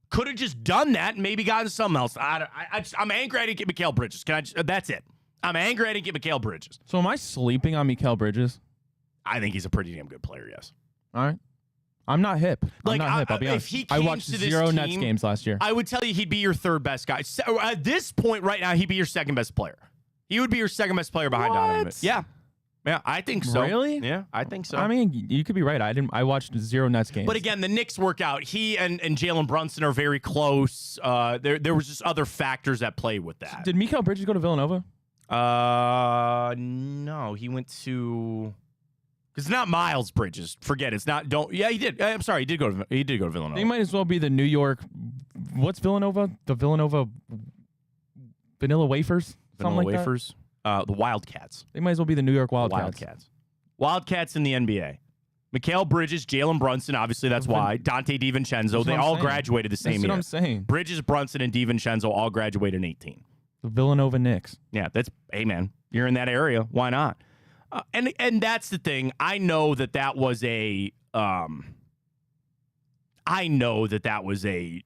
could have just done that and maybe gotten something else. I'm angry I didn't get Mikal Bridges. That's it. I'm angry I didn't get Mikal Bridges. So am I sleeping on Mikal Bridges? I think he's a pretty damn good player, yes. All right. I'm not hip. I'm not hip. I'll be honest. If he I came watched to this 0 team, Nets games last year. I would tell you he'd be your 3rd best guy. So at this point right now, he'd be your 2nd best player. He would be your 2nd best player behind Donovan. Yeah. Yeah, I think so. Really? Yeah, I think so. I mean, you could be right. I watched 0 Nets games. But again, the Knicks work out. He and Jalen Brunson are very close. There was just other factors that played with that. Did Mikal Bridges go to Villanova? No, he went to. Because it's not Miles Bridges. Forget it. It's not. Don't. Yeah, he did. I'm sorry. He did go to Villanova. They might as well be the New York. What's Villanova? The Villanova vanilla wafers. Vanilla Something like wafers. The Wildcats. They might as well be the New York Wildcats. Wildcats in the NBA. Mikal Bridges, Jalen Brunson. Obviously, that's why. Dante DiVincenzo. They all graduated the same year. That's what I'm saying. Bridges, Brunson, and DiVincenzo all graduated in 18. The Villanova Knicks. Yeah, that's. Hey, man, you're in that area. Why not? And that's the thing. I know that was a. I know that was a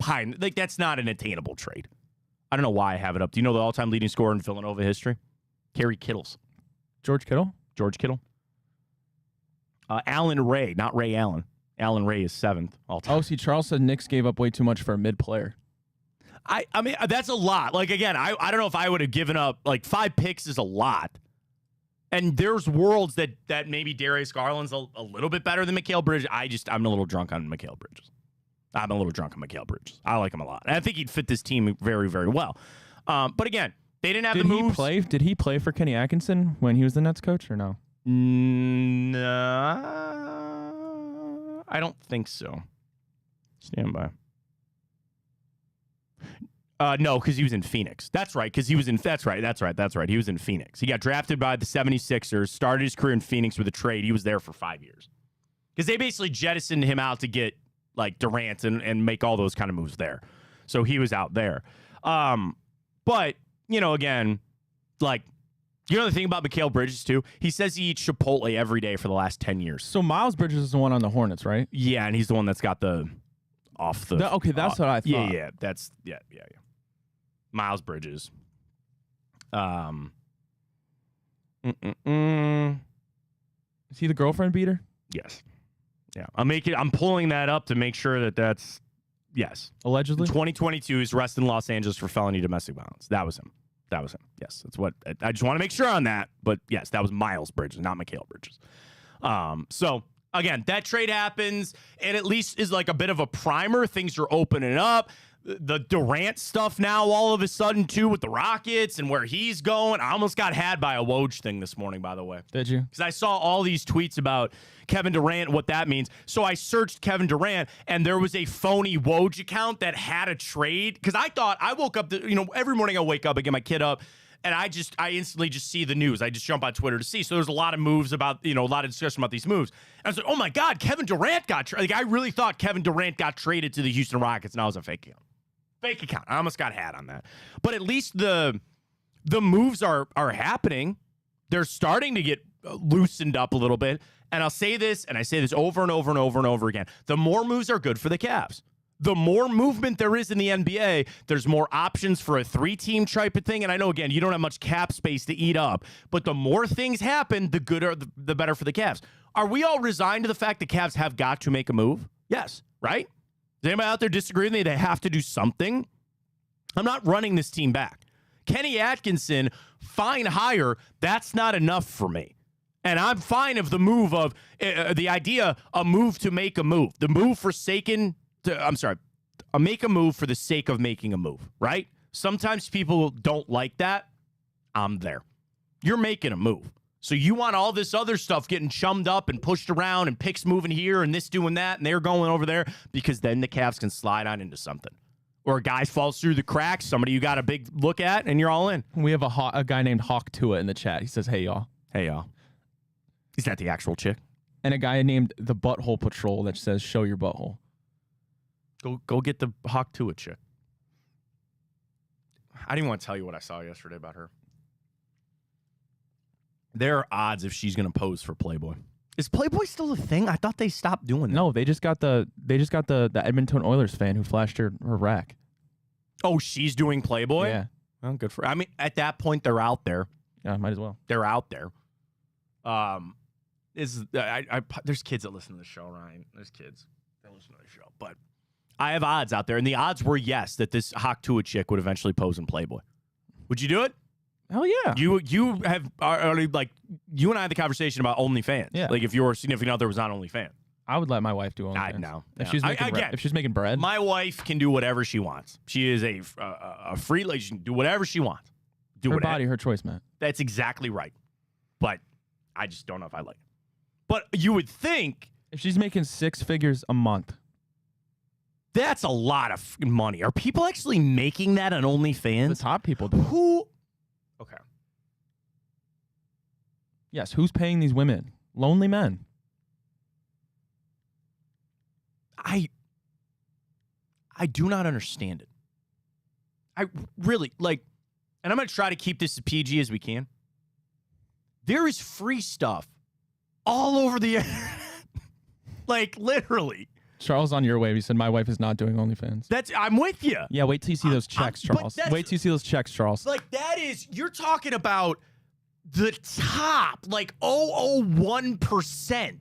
high. Like, that's not an attainable trade. I don't know why I have it up. Do you know the all-time leading scorer in Villanova history? Kerry Kittles. George Kittle? George Kittle. Alan Ray, not Ray Allen. Alan Ray is 7th all-time. Oh, see, Charles said Knicks gave up way too much for a mid-player. I mean, that's a lot. Like, again, I don't know if I would have given up, like, 5 picks is a lot. And there's worlds that maybe Darius Garland's a little bit better than Mikal Bridges. I'm a little drunk on Mikal Bridges. I like him a lot. And I think he'd fit this team very, very well. But again, they didn't have the moves. Did he play for Kenny Atkinson when he was the Nets coach or no? No, I don't think so. Stand by. No, because he was in Phoenix. That's right, because he was in... That's right. He was in Phoenix. He got drafted by the 76ers, started his career in Phoenix with a trade. He was there for 5 years. Because they basically jettisoned him out to get, like, Durant and make all those kind of moves there. So he was out there. But, you know, again, like, you know the thing about Mikal Bridges, too? He says he eats Chipotle every day for the last 10 years. So Miles Bridges is the one on the Hornets, right? Yeah, and he's the one that's got the... Okay, that's what I thought. Yeah. That's... Yeah. Miles Bridges. Is he the girlfriend beater? Yes. Yeah. I'm pulling that up to make sure that's yes. Allegedly. 2022 is arrested in Los Angeles for felony domestic violence. That was him. Yes. That's what I just want to make sure on that. But yes, that was Miles Bridges, not Mikal Bridges. So again, that trade happens and at least is like a bit of a primer. Things are opening up. The Durant stuff now all of a sudden, too, with the Rockets and where he's going. I almost got had by a Woj thing this morning, by the way. Did you? Because I saw all these tweets about Kevin Durant, what that means. So I searched Kevin Durant, and there was a phony Woj account that had a trade. Because I woke up, every morning I wake up, I get my kid up, and I instantly just see the news. I just jump on Twitter to see. So there's a lot of moves about, a lot of discussion about these moves. And I was like, oh, my God, Kevin Durant got traded. Like, I really thought Kevin Durant got traded to the Houston Rockets, and I was a fake account. Fake account. I almost got had on that. But at least the moves are happening. They're starting to get loosened up a little bit. And I'll say this, and I say this over and over and over and over again. The more moves are good for the Cavs. The more movement there is in the NBA, there's more options for a 3-team type of thing. And I know, again, you don't have much cap space to eat up. But the more things happen, the gooder, the better for the Cavs. Are we all resigned to the fact the Cavs have got to make a move? Yes, right? Does anybody out there disagree with me? They have to do something. I'm not running this team back. Kenny Atkinson, fine hire. That's not enough for me. And I'm fine of the move of the idea, a move to make a move. The move for make a move for the sake of making a move, right? Sometimes people don't like that. I'm there. You're making a move. So you want all this other stuff getting chummed up and pushed around and picks moving here and this doing that and they're going over there because then the Cavs can slide on into something. Or a guy falls through the cracks, somebody you got a big look at, and you're all in. We have a guy named Hawk Tua in the chat. He says, hey, y'all. Hey, y'all. Is that the actual chick? And a guy named the Butthole Patrol that says, show your butthole. Go get the Hawk Tua chick. I didn't want to tell you what I saw yesterday about her. There are odds if she's going to pose for Playboy. Is Playboy still a thing? I thought they stopped doing that. No, they just got the Edmonton Oilers fan who flashed her rack. Oh, she's doing Playboy? Yeah. Well, good for her. I mean, at that point, they're out there. Yeah, might as well. They're out there. There's kids that listen to the show, Ryan. There's kids that listen to the show. But I have odds out there, and the odds were yes that this Hawk Tua chick would eventually pose in Playboy. Would you do it? Hell yeah. You have already, like, you and I had the conversation about OnlyFans. Yeah. Like, if your significant other was on OnlyFans. I would let my wife do OnlyFans. No. If she's making bread. My wife can do whatever she wants. She is a free, like, she can do whatever she wants. Her body, her choice, Matt. That's exactly right. But I just don't know if I like it. But you would think. If she's making 6 figures a month. That's a lot of money. Are people actually making that on OnlyFans? The top people do. Who? Okay. Yes, who's paying these women? Lonely men. I do not understand it. I really, like, and I'm going to try to keep this as PG as we can. There is free stuff all over the internet. Like, literally. Charles on your wave. He said, my wife is not doing OnlyFans. I'm with you. Yeah, wait till you see those checks, Charles. Wait till you see those checks, Charles. Like, you're talking about the top, like 0.001%.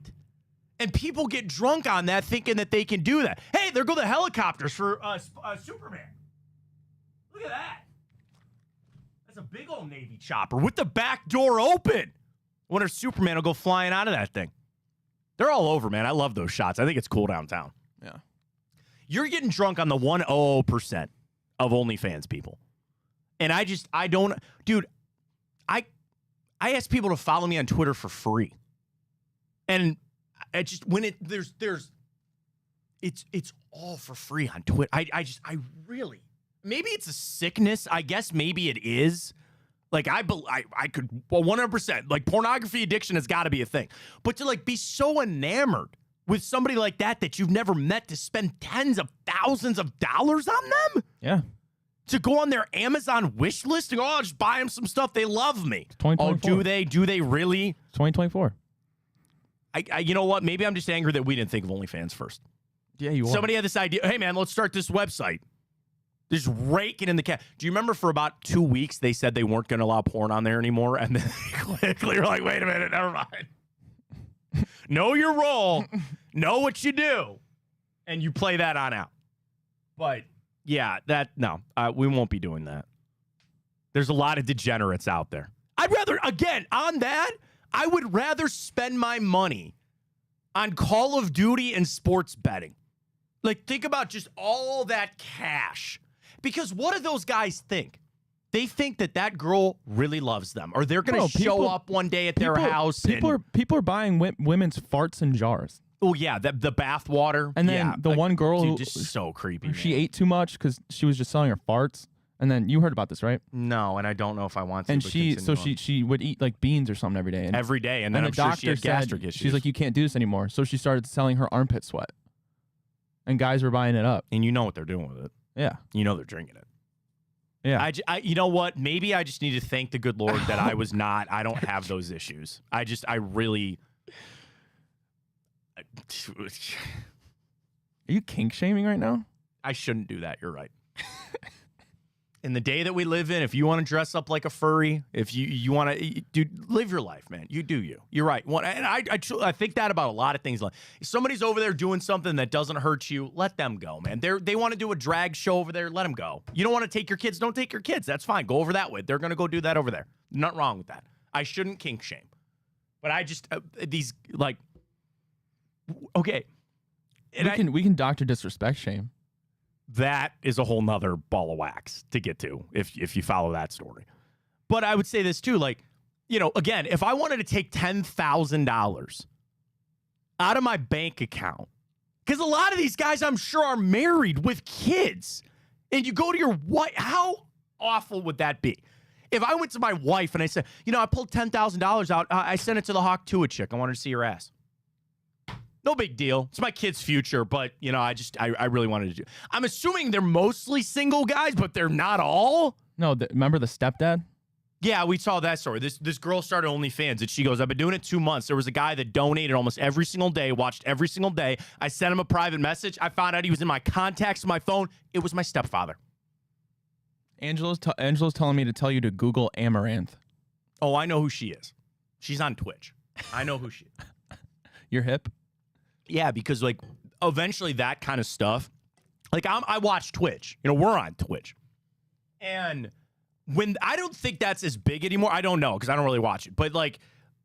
And people get drunk on that thinking that they can do that. Hey, there go the helicopters for Superman. Look at that. That's a big old Navy chopper with the back door open. I wonder if Superman will go flying out of that thing. They're all over, man. I love those shots. I think it's cool downtown. Yeah. You're getting drunk on the 100% of OnlyFans people. And I don't, dude, I ask people to follow me on Twitter for free. And I just, when it's all for free on Twitter. I really, maybe it's a sickness. I guess maybe it is. Like, I could, 100%, like, pornography addiction has got to be a thing. But to, like, be so enamored with somebody like that you've never met, to spend tens of thousands of dollars on them? Yeah. To go on their Amazon wish list and go, oh, just buy them some stuff. They love me. 2024. Oh, do they? Do they really? 2024. You know what? Maybe I'm just angry that we didn't think of OnlyFans first. Yeah, you are. Somebody had this idea. Hey, man, let's start this website. Just raking in the cat. Do you remember for about 2 weeks they said they weren't going to allow porn on there anymore? And then they quickly were like, wait a minute, never mind. Know your role. Know what you do. And you play that on out. But, yeah, we won't be doing that. There's a lot of degenerates out there. I'd rather, again, on that, I would rather spend my money on Call of Duty and sports betting. Like, think about just all that cash. Because what do those guys think? They think that girl really loves them, or they're going to show up one day at their house. People are buying women's farts in jars. Oh, yeah, the bath water. And then one girl dude, just so creepy. She ate too much because she was just selling her farts. And then you heard about this, right? No, and I don't know if I want to. And she would eat like beans or something every day. Every day, and then the I'm sure she doctor had gastric issues. She's like, you can't do this anymore. So she started selling her armpit sweat. And guys were buying it up. And you know what they're doing with it. Yeah. You know they're drinking it. Yeah. You know what? Maybe I just need to thank the good Lord that I don't have those issues. I really. Are you kink shaming right now? I shouldn't do that. You're right. In the day that we live in, if you want to dress up like a furry, if you want to, dude, live your life, man. You do you. You're right. And I think that about a lot of things. Like, if somebody's over there doing something that doesn't hurt you, let them go, man. They want to do a drag show over there, let them go. You don't want to take your kids, don't take your kids. That's fine. Go over that way. They're going to go do that over there. Nothing wrong with that. I shouldn't kink shame. But I just, these, like, okay. And we can doctor disrespect shame. That is a whole nother ball of wax to get to if you follow that story. But I would say this too, like, you know, again, if I wanted to take $10,000 out of my bank account, because a lot of these guys I'm sure are married with kids, and you go to your wife, how awful would that be? If I went to my wife and I said, you know, I pulled $10,000 out, I sent it to the Hawk Tua chick, I wanted to see her ass. No big deal. It's my kid's future, but, you know, I really wanted to do. I'm assuming they're mostly single guys, but they're not all. No, remember the stepdad? Yeah, we saw that story. This girl started OnlyFans, and she goes, I've been doing it 2 months. There was a guy that donated almost every single day, watched every single day. I sent him a private message. I found out he was in my contacts on my phone. It was my stepfather. Angela's telling me to tell you to Google Amaranth. Oh, I know who she is. She's on Twitch. I know who she is. You're hip? Yeah, because, like, eventually that kind of stuff, like, I watch Twitch. You know, we're on Twitch. And when I don't think that's as big anymore. I don't know because I don't really watch it. But, like,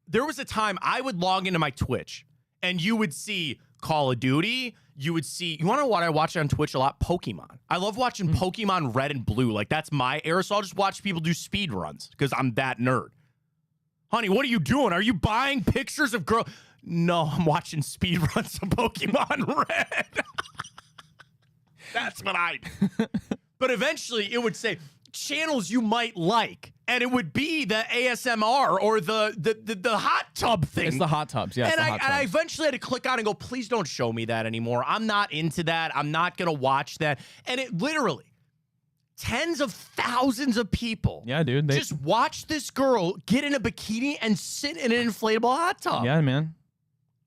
there was a time I would log into my Twitch and you would see Call of Duty. You would see, you want to know what I watch on Twitch a lot? Pokemon. I love watching Pokemon Red and Blue. Like, that's my era. So I'll just watch people do speed runs because I'm that nerd. Honey, what are you doing? Are you buying pictures of girls? No, I'm watching speed runs of Pokemon Red. That's what I do. But eventually it would say channels you might like, and it would be the ASMR or the hot tub thing. It's the hot tubs, yeah. And I eventually had to click on and go, please don't show me that anymore. I'm not into that. I'm not going to watch that. And it literally, tens of thousands of people just watch this girl get in a bikini and sit in an inflatable hot tub. Yeah, man.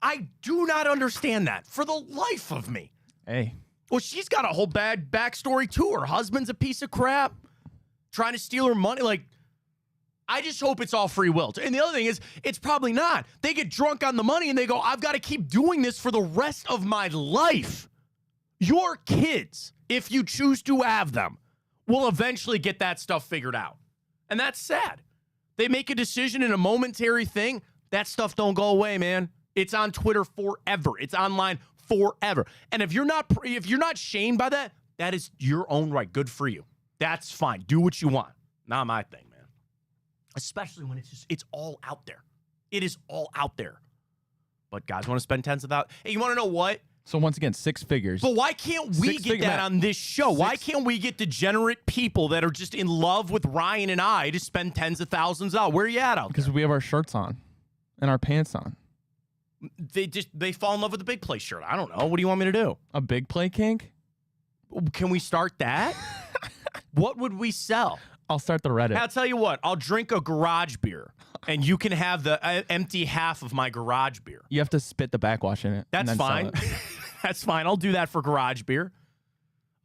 I do not understand that for the life of me. Hey. Well, she's got a whole bad backstory, too. Her husband's a piece of crap, trying to steal her money. Like, I just hope it's all free will. And the other thing is, it's probably not. They get drunk on the money and they go, I've got to keep doing this for the rest of my life. Your kids, if you choose to have them, will eventually get that stuff figured out. And that's sad. They make a decision in a momentary thing. That stuff don't go away, man. It's on Twitter forever. It's online forever. And if you're not shamed by that, that is your own right. Good for you. That's fine. Do what you want. Not my thing, man. Especially when it's all out there. It is all out there. But guys want to spend tens of thousands. Hey, you want to know what? So once again, 6 figures. But why can't we get that on this show? Why can't we get degenerate people that are just in love with Ryan and I to spend tens of thousands out? Where are you at out there? Because we have our shirts on and our pants on. They fall in love with the big play shirt. I don't know. What do you want me to do? A big play kink? Can we start that? What would we sell? I'll start the Reddit. I'll tell you what. I'll drink a garage beer, and you can have the empty half of my garage beer. You have to spit the backwash in it. That's fine. That's fine. I'll do that for garage beer.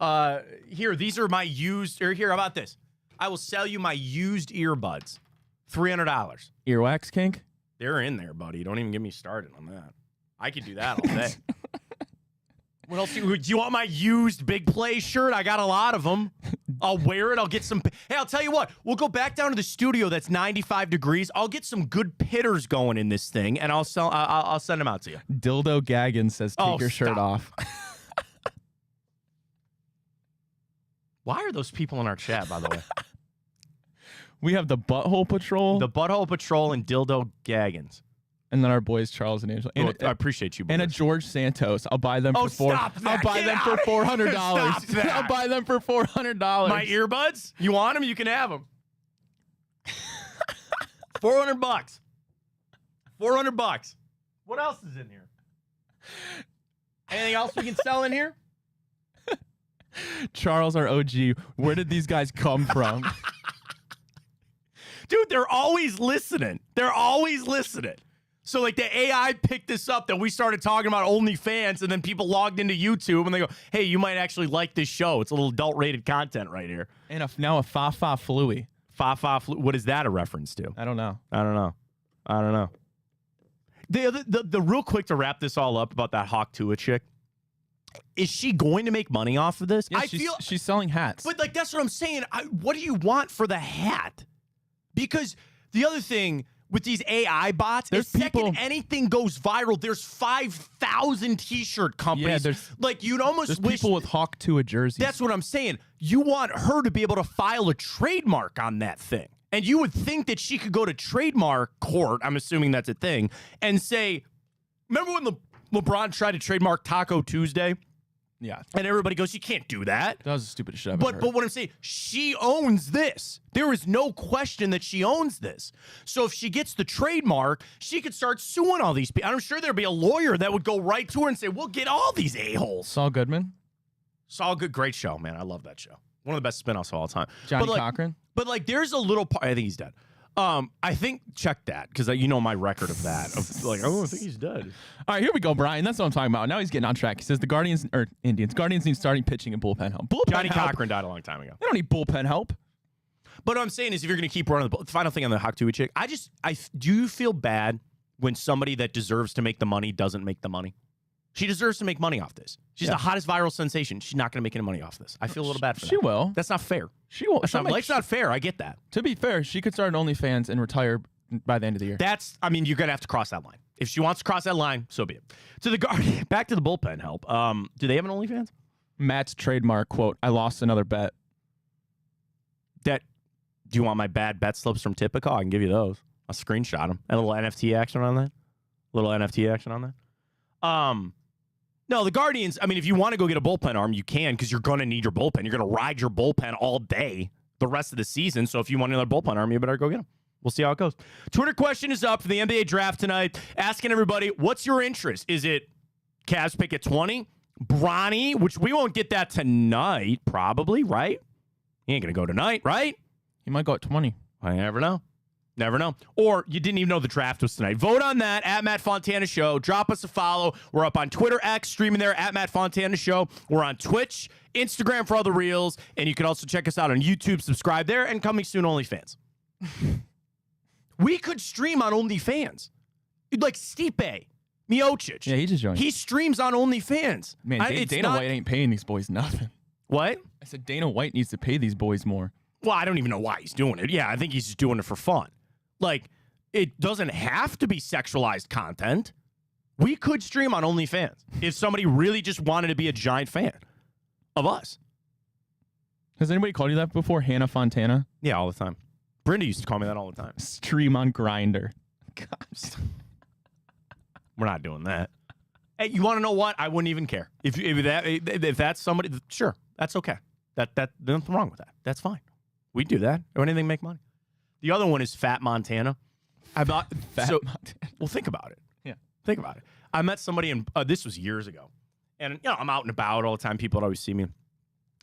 Here, these are my used. Or here, how about this? I will sell you my used earbuds. $300. Earwax kink? They're in there, buddy. Don't even get me started on that. I could do that all day. What else? Do you want my used big play shirt? I got a lot of them. I'll wear it. I'll get some. Hey, I'll tell you what. We'll go back down to the studio that's 95 degrees. I'll get some good pitters going in this thing, and I'll send them out to you. Dildo Gaggin says, take your shirt off. Why are those people in our chat, by the way? We have the Butthole Patrol. The Butthole Patrol and Dildo Gaggins. And then our boys Charles and Angel. And I appreciate you, boys. And a George Santos. I'll buy them for I'll buy them for $400. Stop that. I'll buy them for $400. My earbuds? You want them? You can have them. $400. $400. What else is in here? Anything else we can sell in here? Charles, our OG. Where did these guys come from? Dude, they're always listening. They're always listening. So, like, the AI picked this up that we started talking about OnlyFans, and then people logged into YouTube, and they go, hey, you might actually like this show. It's a little adult-rated content right here. And now a Fa-Fa Flooey. Fa-Fa Flooey. What is that a reference to? I don't know. The real quick to wrap this all up about that Hawk Tua chick, is she going to make money off of this? Yeah, she's selling hats. But, like, that's what I'm saying. What do you want for the hat? Because the other thing with these AI bots, the second anything goes viral, there's 5,000 T-shirt companies. Yeah, like, you'd almost wish people with Hawk Tua jerseys. That's what I'm saying. You want her to be able to file a trademark on that thing. And you would think that she could go to trademark court, I'm assuming that's a thing, and say, remember when LeBron tried to trademark Taco Tuesday? Yeah. And everybody goes, you can't do that. That was the stupidest shit I've ever heard. But what I'm saying, she owns this. There is no question that she owns this. So if she gets the trademark, she could start suing all these people. I'm sure there'd be a lawyer that would go right to her and say, we'll get all these a-holes. Saul Goodman? Saul Good, great show, man. I love that show. One of the best spinoffs of all time. Johnny Cochran? But, like, there's a little part. I think he's dead. I think, check that, because you know my record of that. Of like, oh, I think he's dead. All right, here we go, Brian. That's what I'm talking about. Now he's getting on track. He says the Indians need starting pitching and bullpen help. Johnny Cochran died a long time ago. They don't need bullpen help. But what I'm saying is, if you're going to keep running the final thing on the Hawk Tua chick, do you feel bad when somebody that deserves to make the money doesn't make the money? She deserves to make money off this. She's the hottest viral sensation. She's not going to make any money off this. I feel a little bad for that. She will. That's not fair. She will. Life's not fair. I get that. To be fair, she could start an OnlyFans and retire by the end of the year. You're going to have to cross that line. If she wants to cross that line, so be it. Back to the bullpen help. Do they have an OnlyFans? Matt's trademark quote, I lost another bet. Do you want my bad bet slips from Typical? I can give you those. I'll screenshot them. A little NFT action on that. No, the Guardians, if you want to go get a bullpen arm, you can, because you're going to need your bullpen. You're going to ride your bullpen all day the rest of the season. So if you want another bullpen arm, you better go get them. We'll see how it goes. Twitter question is up for the NBA draft tonight. Asking everybody, what's your interest? Is it Cavs pick at 20? Bronny, which we won't get that tonight, probably, right? He ain't going to go tonight, right? He might go at 20. I never know. Never know. Or you didn't even know the draft was tonight. Vote on that at Matt Fontana Show. Drop us a follow. We're up on Twitter, X, streaming there at Matt Fontana Show. We're on Twitch, Instagram for all the reels. And you can also check us out on YouTube. Subscribe there. And coming soon, OnlyFans. We could stream on OnlyFans. Like Stipe Miocic. Yeah, he just joined. He streams on OnlyFans. Man, Dana White ain't paying these boys nothing. What? I said Dana White needs to pay these boys more. Well, I don't even know why he's doing it. Yeah, I think he's just doing it for fun. Like, it doesn't have to be sexualized content. We could stream on OnlyFans if somebody really just wanted to be a giant fan of us. Has anybody called you that before? Hannah Fontana? Yeah, all the time. Brenda used to call me that all the time. Stream on Grindr. We're not doing that. Hey, you want to know what? I wouldn't even care. If that's somebody, sure, that's okay. There's nothing wrong with that. That's fine. We do that or anything to make money. The other one is Fat Montana. Montana. Well, think about it. Yeah. Think about it. I met somebody in, this was years ago. And, I'm out and about all the time. People would always see me.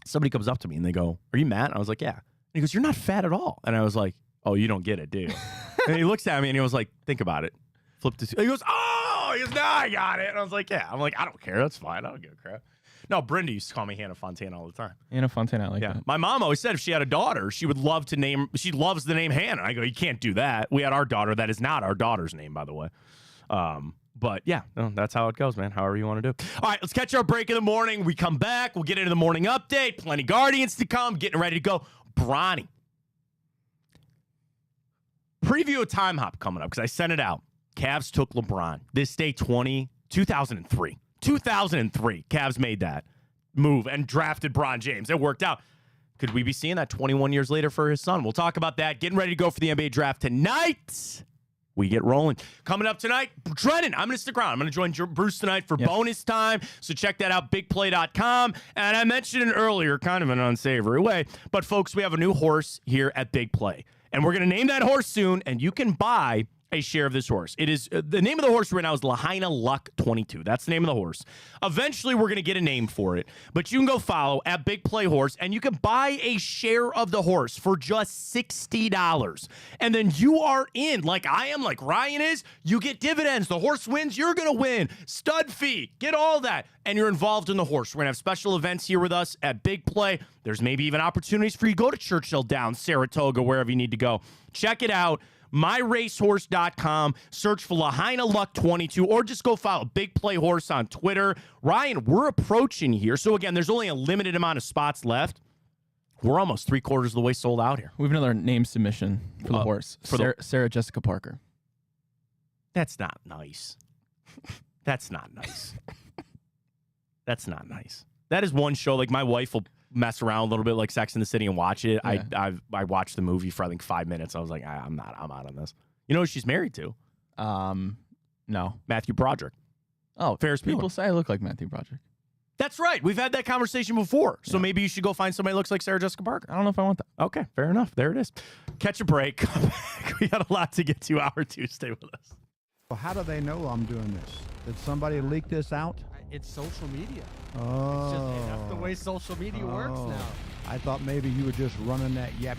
Somebody comes up to me and they go, "Are you Matt?" And I was like, "Yeah." And he goes, "You're not fat at all." And I was like, "Oh, you don't get it, do you?" And he looks at me and he was like, "Think about it." Flipped his, he goes, "Oh," he goes, "No, I got it." And I was like, "Yeah." I'm like, "I don't care. That's fine. I don't give a crap." No, Brenda used to call me Hannah Fontana all the time. Hannah Fontana, I like that. My mom always said if she had a daughter, she loves the name Hannah. I go, "You can't do that." We had our daughter. That is not our daughter's name, by the way. But yeah, no, that's how it goes, man. However you want to do. All right, let's catch our break in the morning. We come back. We'll get into the morning update. Plenty Guardians to come. Getting ready to go. Bronny. Preview of Time Hop coming up because I sent it out. Cavs took LeBron. This day 2003. 2003, Cavs made that move and drafted Bron James. It worked out. Could we be seeing that 21 years later for his son? We'll talk about that. Getting ready to go for the NBA draft tonight. We get rolling. Coming up tonight, Drennan, I'm going to stick around. I'm going to join Bruce tonight for bonus time. So check that out, bigplay.com. And I mentioned it earlier, kind of an unsavory way. But folks, we have a new horse here at Big Play. And we're going to name that horse soon. And you can buy a share of this horse. It is the name of the horse right now is Lahaina Luck 22. That's the name of the horse. Eventually, we're going to get a name for it, but you can go follow at Big Play Horse, and you can buy a share of the horse for just $60, and then you are in, like I am, like Ryan is. You get dividends. The horse wins, you're going to win. Stud fee, get all that, and you're involved in the horse. We're going to have special events here with us at Big Play. There's maybe even opportunities for you to go to Churchill Downs, Saratoga, wherever you need to go. Check it out. MyRacehorse.com. Search for Lahaina Luck 22 or just go follow Big Play Horse on Twitter. Ryan, we're approaching here. So, again, there's only a limited amount of spots left. We're almost 3/4 of the way sold out here. We have another name submission for the horse. Sarah Jessica Parker. That's not nice. That's not nice. That's not nice. That is one show, like my wife will mess around a little bit like Sex and the City and watch it. Yeah. I watched the movie for I think 5 minutes. I was like, I'm out on this. You know who she's married to? No. Matthew Broderick. Oh, Ferris Bueller. People say I look like Matthew Broderick. That's right. We've had that conversation before. So maybe you should go find somebody who looks like Sarah Jessica Parker. I don't know if I want that. Okay, fair enough. There it is. Catch a break. Come back. We got a lot to get to. Hour 2. Stay with us. Well, how do they know I'm doing this? Did somebody leak this out? It's social media. Oh. It's just, that's the way social media works now. I thought maybe you were just running that yap.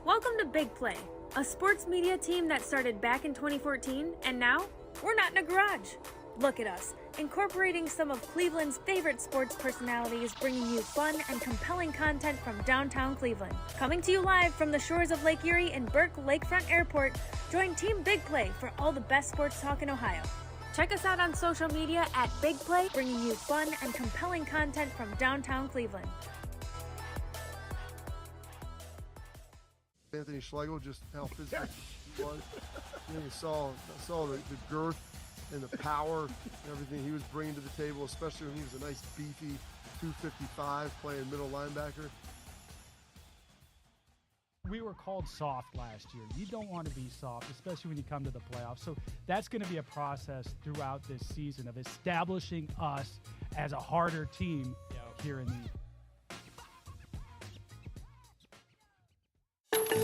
Welcome to Big Play, a sports media team that started back in 2014, and now we're not in a garage. Look at us, incorporating some of Cleveland's favorite sports personalities, bringing you fun and compelling content from downtown Cleveland. Coming to you live from the shores of Lake Erie and Burke Lakefront Airport, join Team Big Play for all the best sports talk in Ohio. Check us out on social media at Big Play, bringing you fun and compelling content from downtown Cleveland. Anthony Schlegel, just how physical he was. And you saw the girth and the power and everything he was bringing to the table, especially when he was a nice beefy 255 playing middle linebacker. We were called soft last year. You don't want to be soft, especially when you come to the playoffs. So that's going to be a process throughout this season of establishing us as a harder team here in the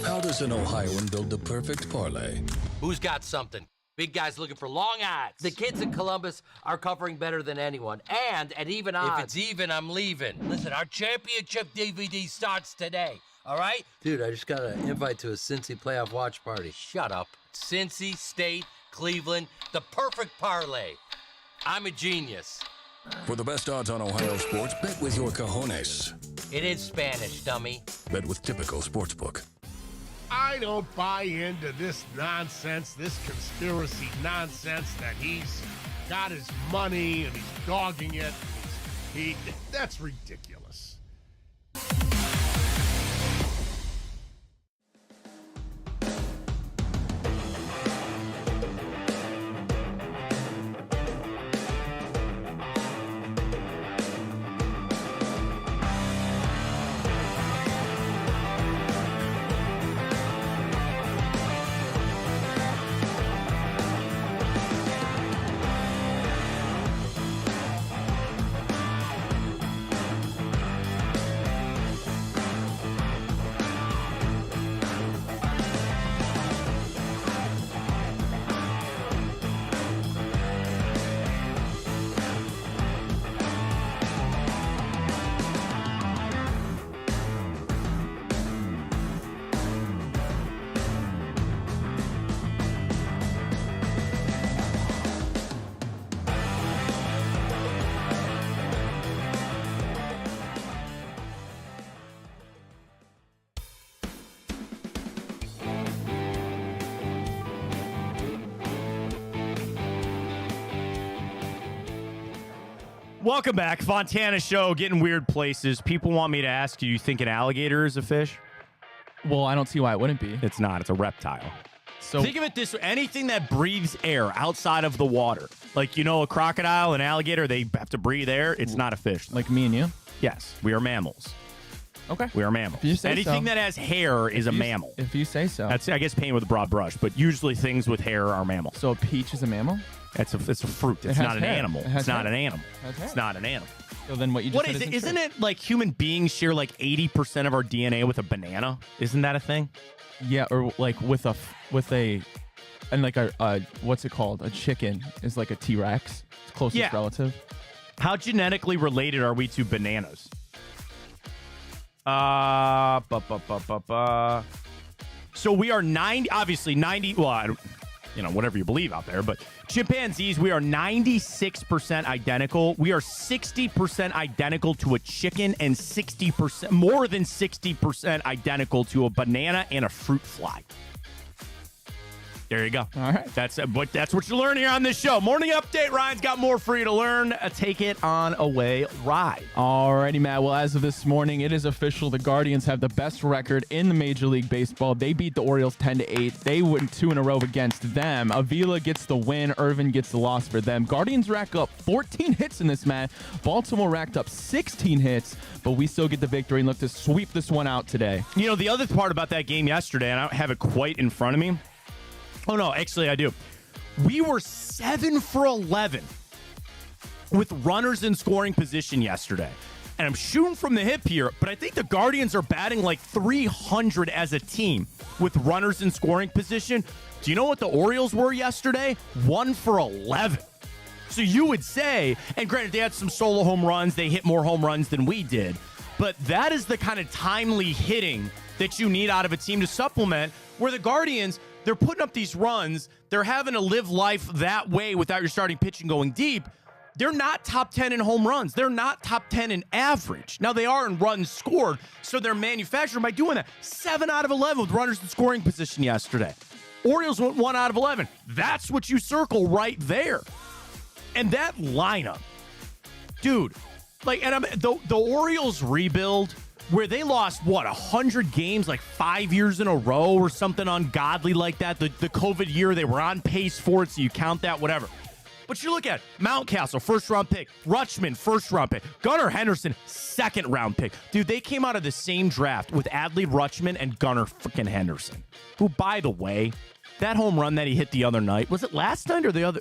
How does an Ohioan build the perfect parlay? Who's got something? Big guys looking for long odds. The kids in Columbus are covering better than anyone. And at even odds. If it's even, I'm leaving. Listen, our championship DVD starts today. All right? Dude, I just got an invite to a Cincy playoff watch party. Shut up. Cincy, State, Cleveland, the perfect parlay. I'm a genius. For the best odds on Ohio sports, bet with your cojones. It is Spanish, dummy. Bet with Typical Sportsbook. I don't buy into this nonsense, this conspiracy nonsense that he's got his money and he's dogging it. That's ridiculous. Welcome back. Fontana Show, getting weird places. People want me to ask you think an alligator is a fish? Well, I don't see why it wouldn't be. It's not. It's a reptile. So think of it this way. Anything that breathes air outside of the water, like, a crocodile, an alligator, they have to breathe air. It's not a fish. like me and you? Yes, we are mammals. Okay. We are mammals. If you say Anything so. that has hair is a mammal. If you say so. That's, I guess, painted with a broad brush, but usually things with hair are mammals. So a peach is a mammal? It's a fruit. It's has not an hair. animal. It has It's not hair. an animal. It has hair. It's not an animal. So then what you just What said is it? isn't Isn't true. it like human beings share like 80% of our DNA with a banana? Isn't that a thing? Yeah, or like with a and like a what's it called? A chicken is like a T-Rex. It's closest Yeah. relative. How genetically related are we to bananas? So we are 90, obviously 90, well, I don't, whatever you believe out there, but chimpanzees, we are 96% identical. We are 60% identical to a chicken and 60%, more than 60% identical to a banana and a fruit fly. There you go. All right. That's what you learn here on this show. Morning update. Ryan's got more for you to learn. Take it on away, ride. Alrighty, Matt. Well, as of this morning, it is official. The Guardians have the best record in the Major League Baseball. They beat the Orioles 10-8. They win 2 in a row against them. Avila gets the win. Irvin gets the loss for them. Guardians rack up 14 hits in this match. Baltimore racked up 16 hits, but we still get the victory and look to sweep this one out today. The other part about that game yesterday, and I don't have it quite in front of me. Oh, no, actually, I do. We were 7 for 11 with runners in scoring position yesterday. And I'm shooting from the hip here, but I think the Guardians are batting like 300 as a team with runners in scoring position. Do you know what the Orioles were yesterday? 1 for 11. So you would say, and granted, they had some solo home runs. They hit more home runs than we did. But that is the kind of timely hitting that you need out of a team to supplement, where the Guardians, they're putting up these runs. They're having to live life that way without your starting pitching going deep. They're not top 10 in home runs. They're not top 10 in average. Now, they are in runs scored, so they're manufacturing by doing that. 7 out of 11 with runners in scoring position yesterday. Orioles went 1 out of 11. That's what you circle right there. And that lineup, dude, the Orioles rebuild, where they lost, 100 games, like 5 years in a row or something ungodly like that. The COVID year, they were on pace for it, so you count that, whatever. But you look at Mountcastle, first-round pick. Rutschman, first-round pick. Gunnar Henderson, second-round pick. Dude, they came out of the same draft with Adley Rutschman and Gunnar freaking Henderson, who, by the way, that home run that he hit the other night, was it last night or the other?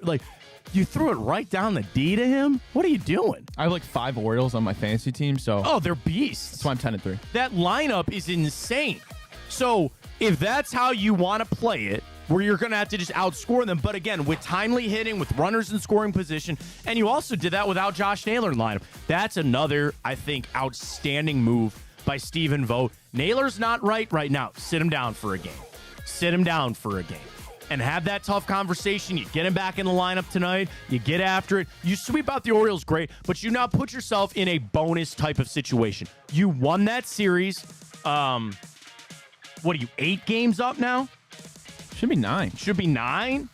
You threw it right down the D to him? What are you doing? I have like 5 Orioles on my fantasy team, so Oh, they're beasts. that's why I'm 10-3. That lineup is insane. So if that's how you want to play it, where you're going to have to just outscore them. But again, with timely hitting, with runners in scoring position, and you also did that without Josh Naylor in lineup. That's another, I think, outstanding move by Stephen Vogt. Naylor's not right now. Sit him down for a game. Sit him down for a game. And have that tough conversation. You get him back in the lineup tonight. You get after it. You sweep out the Orioles, great, but you now put yourself in a bonus type of situation. You won that series. What are you, 8 games up now? Should be 9. Should be 9?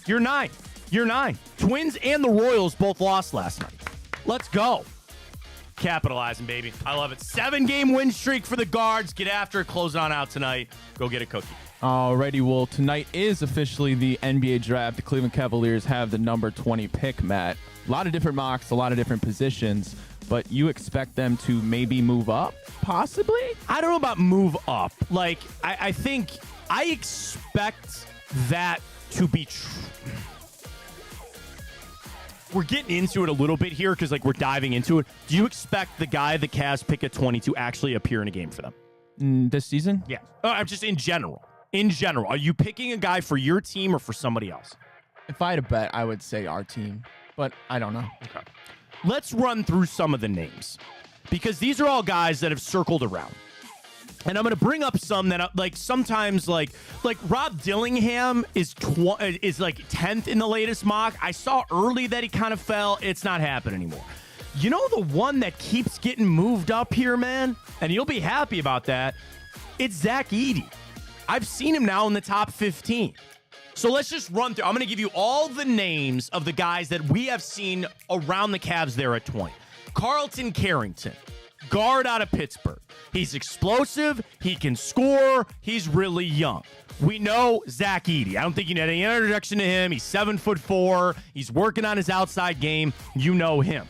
You're 9. You're 9. Twins and the Royals both lost last night. Let's go. Capitalizing, baby. I love it. 7-game win streak for the Guards. Get after it. Close on out tonight. Go get a cookie. Alrighty, well, tonight is officially the NBA draft. The Cleveland Cavaliers have the number 20 pick, Matt. A lot of different mocks, a lot of different positions, but you expect them to maybe move up, possibly? I don't know about move up. Like, I think I expect that to be true. We're getting into it a little bit here because, like, we're diving into it. Do you expect the guy the Cavs pick at 20 to actually appear in a game for them? This season? Yeah. I'm just in general. In general, are you picking a guy for your team or for somebody else? If I had a bet, I would say our team, but I don't know. Okay. Let's run through some of the names because these are all guys that have circled around. And I'm going to bring up some that like sometimes like Rob Dillingham is like 10th in the latest mock. I saw early that he kind of fell. It's not happening anymore. You know the one that keeps getting moved up here, man? And you'll be happy about that. It's Zach Edey. I've seen him now in the top 15. So let's just run through. I'm going to give you all the names of the guys that we have seen around the Cavs there at 20. Carlton Carrington, guard out of Pittsburgh. He's explosive. He can score. He's really young. We know Zach Edey. I don't think you need any introduction to him. He's 7'4". He's working on his outside game. You know him.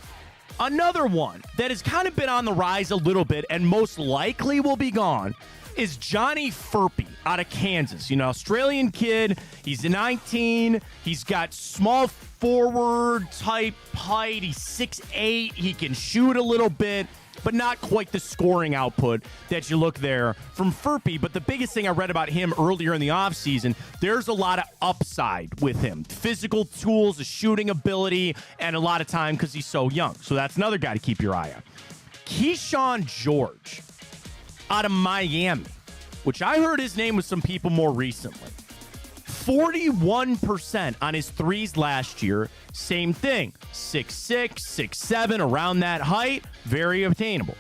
Another one that has kind of been on the rise a little bit and most likely will be gone is Johnny Furpey out of Kansas. You know, Australian kid. He's 19. He's got small forward type height. He's 6'8". He can shoot a little bit, but not quite the scoring output that you look there from Furpey. But the biggest thing I read about him earlier in the offseason, there's a lot of upside with him. Physical tools, a shooting ability, and a lot of time because he's so young. So that's another guy to keep your eye on. Keyshawn George out of Miami, which I heard his name with some people more recently. 41% on his threes last year. Same thing. 6'6", 6'7", around that height. Very obtainable.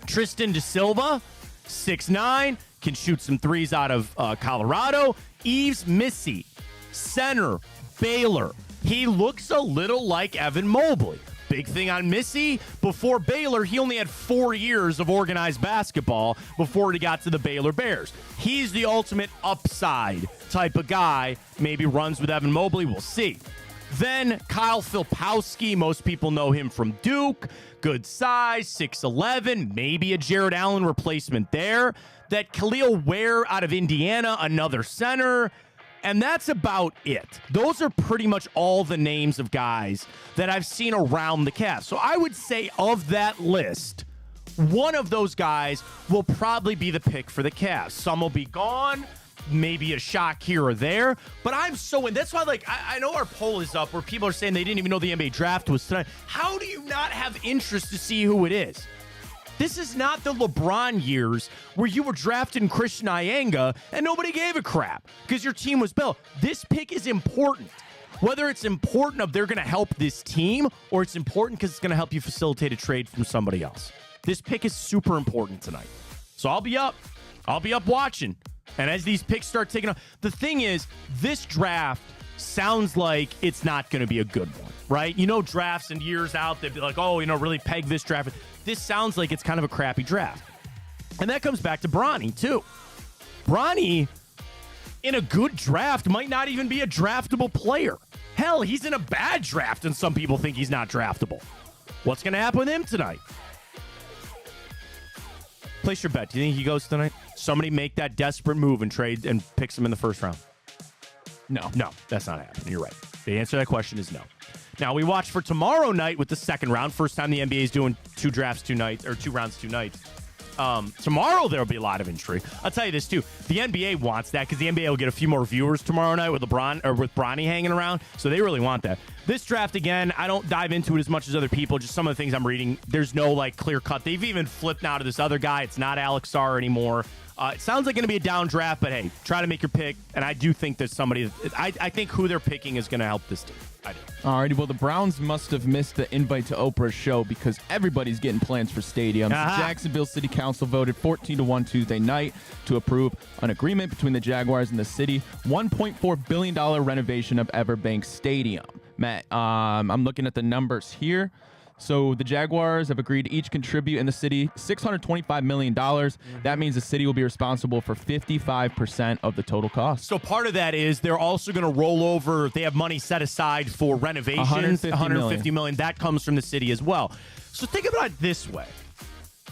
Tristan Da Silva, 6'9", can shoot some threes out of Colorado. Yves Missy, center, Baylor. He looks a little like Evan Mobley. Big thing on Missy, before Baylor, he only had 4 years of organized basketball before he got to the Baylor Bears. He's the ultimate upside type of guy. Maybe runs with Evan Mobley. We'll see. Then Kyle Filipowski. Most people know him from Duke. Good size, 6'11", maybe a Jared Allen replacement there. That Khalil Ware out of Indiana, another center. And that's about it. Those are pretty much all the names of guys that I've seen around the Cavs. So I would say of that list, one of those guys will probably be the pick for the Cavs. Some will be gone, maybe a shock here or there. But I'm so in. That's why, like, I know our poll is up where people are saying they didn't even know the NBA draft was tonight. How do you not have interest to see who it is? This is not the LeBron years where you were drafting Christian Iyenga and nobody gave a crap because your team was built. This pick is important. Whether it's important of they're going to help this team or it's important because it's going to help you facilitate a trade from somebody else. This pick is super important tonight. So I'll be up. I'll be up watching. And as these picks start taking off, the thing is, this draft sounds like it's not going to be a good one, right? You know, drafts and years out, they'd be like, oh, you know, really peg this draft. This sounds like it's kind of a crappy draft. And that comes back to Bronny, too. Bronny, in a good draft, might not even be a draftable player. Hell, he's in a bad draft, and some people think he's not draftable. What's going to happen with him tonight? Place your bet. Do you think he goes tonight? Somebody make that desperate move and trade and picks him in the first round. No, that's not happening. You're right. The answer to that question is no. Now, we watch for tomorrow night with the second round. First time the NBA is doing 2 drafts 2 nights, or 2 rounds 2 nights. Tomorrow there'll be a lot of intrigue. I'll tell you this too: the NBA wants that because the NBA will get a few more viewers tomorrow night with LeBron or with Bronny hanging around. So they really want that. This draft again, I don't dive into it as much as other people. Just some of the things I'm reading. There's no like clear cut. They've even flipped now to this other guy. It's not Alex Sarr anymore. It sounds like going to be a down draft, but hey, try to make your pick. And I do think there's somebody. I think who they're picking is going to help this team. I do. Alrighty, well, the Browns must have missed the invite to Oprah's show because everybody's getting plans for stadiums. Jacksonville City Council voted 14-1 Tuesday night to approve an agreement between the Jaguars and the city, $1.4 billion renovation of Everbank Stadium. Matt, I'm looking at the numbers here. So the Jaguars have agreed to each contribute in the city $625 million. That means the city will be responsible for 55% of the total cost. So part of that is they're also going to roll over. They have money set aside for renovations, $150 million. That comes from the city as well. So think about it this way.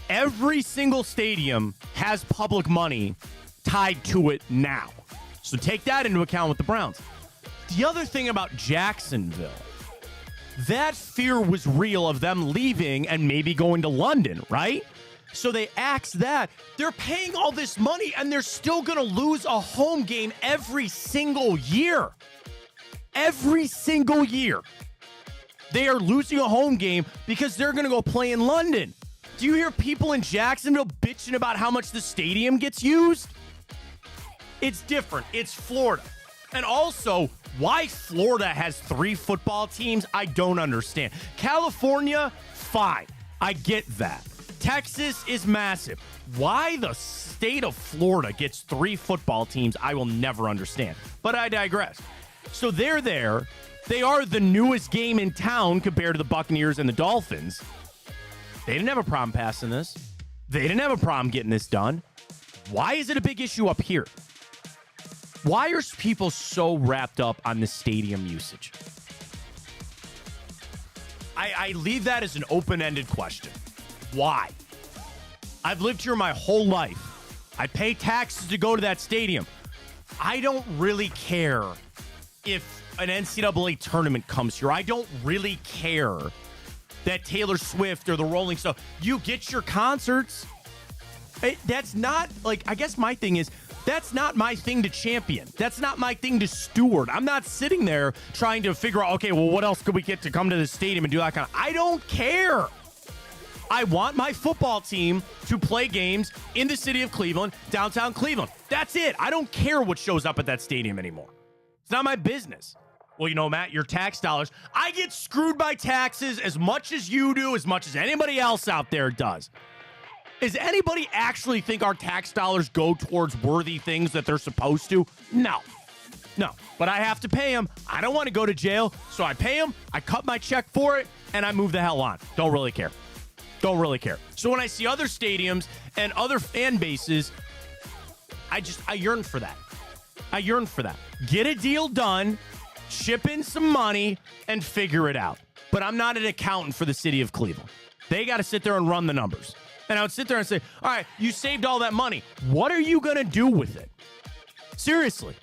Every single stadium has public money tied to it now. So take that into account with the Browns. The other thing about Jacksonville, that fear was real of them leaving and maybe going to London, right? So they axed that. They're paying all this money, and they're still going to lose a home game every single year. Every single year. They are losing a home game because they're going to go play in London. Do you hear people in Jacksonville bitching about how much the stadium gets used? It's different. It's Florida. And also, why Florida has 3 football teams, I don't understand. California, fine. I get that. Texas is massive. Why the state of Florida gets 3 football teams, I will never understand. But I digress. So they're there. They are the newest game in town compared to the Buccaneers and the Dolphins. They didn't have a problem passing this. They didn't have a problem getting this done. Why is it a big issue up here? Why are people so wrapped up on the stadium usage? I leave that as an open-ended question. Why? I've lived here my whole life. I pay taxes to go to that stadium. I don't really care if an NCAA tournament comes here. I don't really care that Taylor Swift or the Rolling Stones, you get your concerts. That's not, like, I guess my thing is, that's not my thing to champion. That's not my thing to steward. I'm not sitting there trying to figure out, okay, well, what else could we get to come to the stadium and do that kind of... I don't care. I want my football team to play games in the city of Cleveland, downtown Cleveland. That's it. I don't care what shows up at that stadium anymore. It's not my business. Well, you know, Matt, your tax dollars, I get screwed by taxes as much as you do, as much as anybody else out there does. Does anybody actually think our tax dollars go towards worthy things that they're supposed to? No. But I have to pay them. I don't want to go to jail, so I pay them, I cut my check for it, and I move the hell on. Don't really care. So when I see other stadiums and other fan bases, I yearn for that. Get a deal done, chip in some money, and figure it out. But I'm not an accountant for the city of Cleveland. They got to sit there and run the numbers. And I would sit there and say, all right, you saved all that money. What are you going to do with it? Seriously.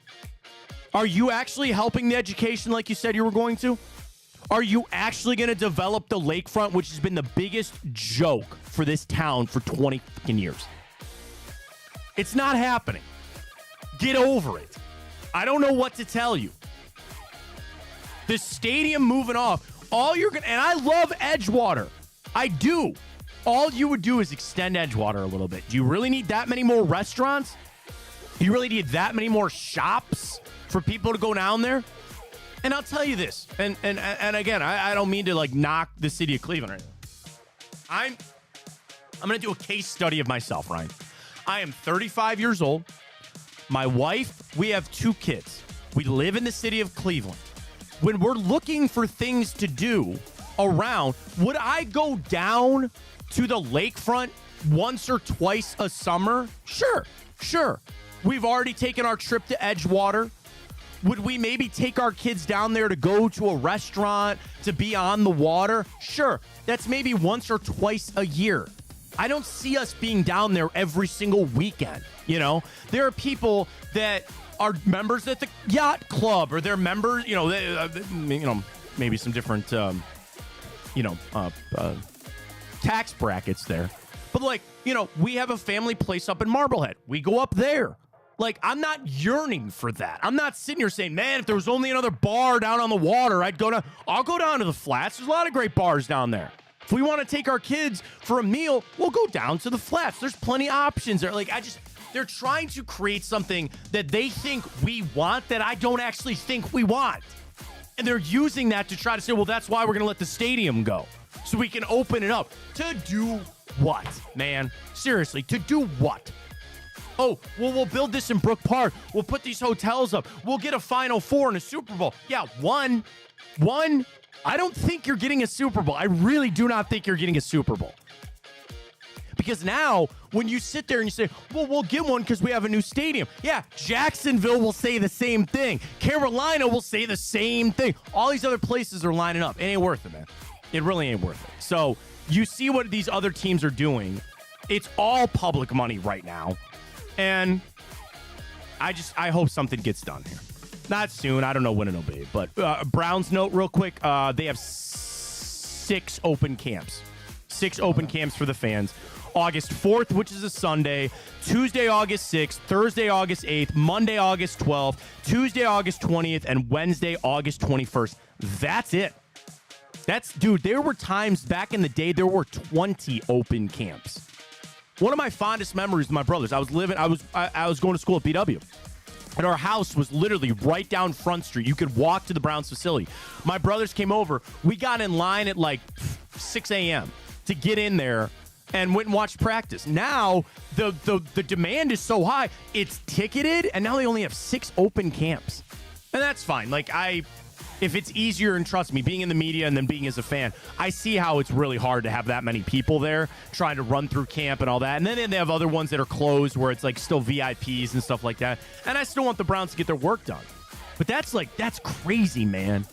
Are you actually helping the education like you said you were going to? Are you actually going to develop the lakefront, which has been the biggest joke for this town for 20 fucking years? It's not happening. Get over it. I don't know what to tell you. The stadium moving off. And I love Edgewater. I do. All you would do is extend Edgewater a little bit. Do you really need that many more restaurants? You really need that many more shops for people to go down there? And I'll tell you this, and again, I don't mean to like knock the city of Cleveland right now. I'm going to do a case study of myself, Ryan. I am 35 years old. My wife, we have 2 kids. We live in the city of Cleveland. When we're looking for things to do around, would I go down to the lakefront once or twice a summer? Sure. We've already taken our trip to Edgewater. Would we maybe take our kids down there to go to a restaurant, to be on the water? Sure. That's maybe once or twice a year. I don't see us being down there every single weekend. You know, there are people that are members at the yacht club, or they're members, maybe some different, tax brackets there. But like, we have a family place up in Marblehead. We go up there. Like, I'm not yearning for that. I'm not sitting here saying, man, if there was only another bar down on the water, I'll go down to the Flats. There's a lot of great bars down there. If we want to take our kids for a meal, we'll go down to the Flats. There's plenty of options there. Like, they're trying to create something that they think we want that I don't actually think we want. And they're using that to try to say, well, that's why we're going to let the stadium go. So we can open it up. To do what, man? Seriously, to do what? Oh, well, we'll build this in Brook Park. We'll put these hotels up. We'll get a Final Four and a Super Bowl. Yeah, one. I don't think you're getting a Super Bowl. I really do not think you're getting a Super Bowl. Because now, when you sit there and you say, well, we'll get one because we have a new stadium. Yeah, Jacksonville will say the same thing. Carolina will say the same thing. All these other places are lining up. It ain't worth it, man. It really ain't worth it. So you see what these other teams are doing. It's all public money right now. And I hope something gets done here. Not soon. I don't know when it'll be. But Browns note real quick. They have 6 open camps. 6 open camps for the fans. August 4th, which is a Sunday. Tuesday, August 6th. Thursday, August 8th. Monday, August 12th. Tuesday, August 20th. And Wednesday, August 21st. That's it. Dude, there were times back in the day, there were 20 open camps. One of my fondest memories with my brothers, I was going to school at BW. And our house was literally right down Front Street. You could walk to the Browns facility. My brothers came over. We got in line at like 6 a.m. to get in there and went and watched practice. Now, the demand is so high, it's ticketed, and now they only have 6 open camps. And that's fine. Like, if it's easier, and trust me, being in the media and then being as a fan, I see how it's really hard to have that many people there trying to run through camp and all that. And then they have other ones that are closed where it's like still VIPs and stuff like that. And I still want the Browns to get their work done. But that's crazy, man,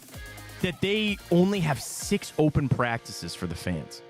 that they only have 6 open practices for the fans.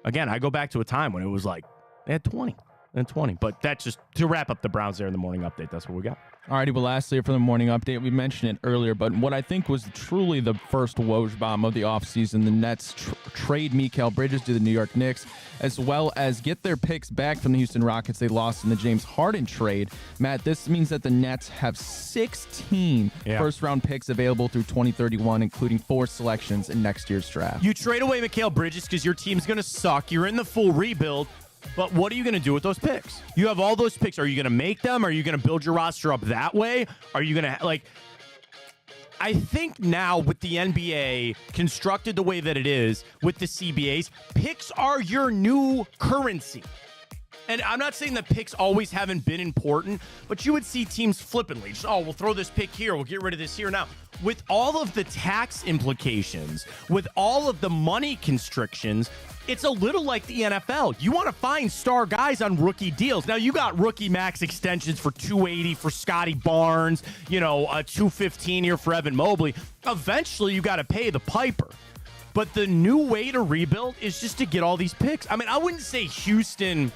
Again, I go back to a time when it was like they had 20 and 20. But that's just to wrap up the Browns there in the morning update. That's what we got. Alrighty, well, lastly, for the morning update, we mentioned it earlier, but what I think was truly the first Woj bomb of the offseason, the Nets trade Mikal Bridges to the New York Knicks, as well as get their picks back from the Houston Rockets they lost in the James Harden trade. Matt, this means that the Nets have 16 first-round picks available through 2031, including 4 selections in next year's draft. You trade away Mikal Bridges because your team's going to suck. You're in the full rebuild. But what are you going to do with those picks? You have all those picks. Are you going to make them? Are you going to build your roster up that way? Are you going to, I think now with the NBA constructed the way that it is with the CBAs, picks are your new currency. And I'm not saying that picks always haven't been important, but you would see teams flippantly. Just, we'll throw this pick here. We'll get rid of this here. Now, with all of the tax implications, with all of the money constrictions, it's a little like the NFL. You want to find star guys on rookie deals. Now, you got rookie max extensions for $280 for Scotty Barnes, a $215 here for Evan Mobley. Eventually, you got to pay the piper. But the new way to rebuild is just to get all these picks. I mean, I wouldn't say Houston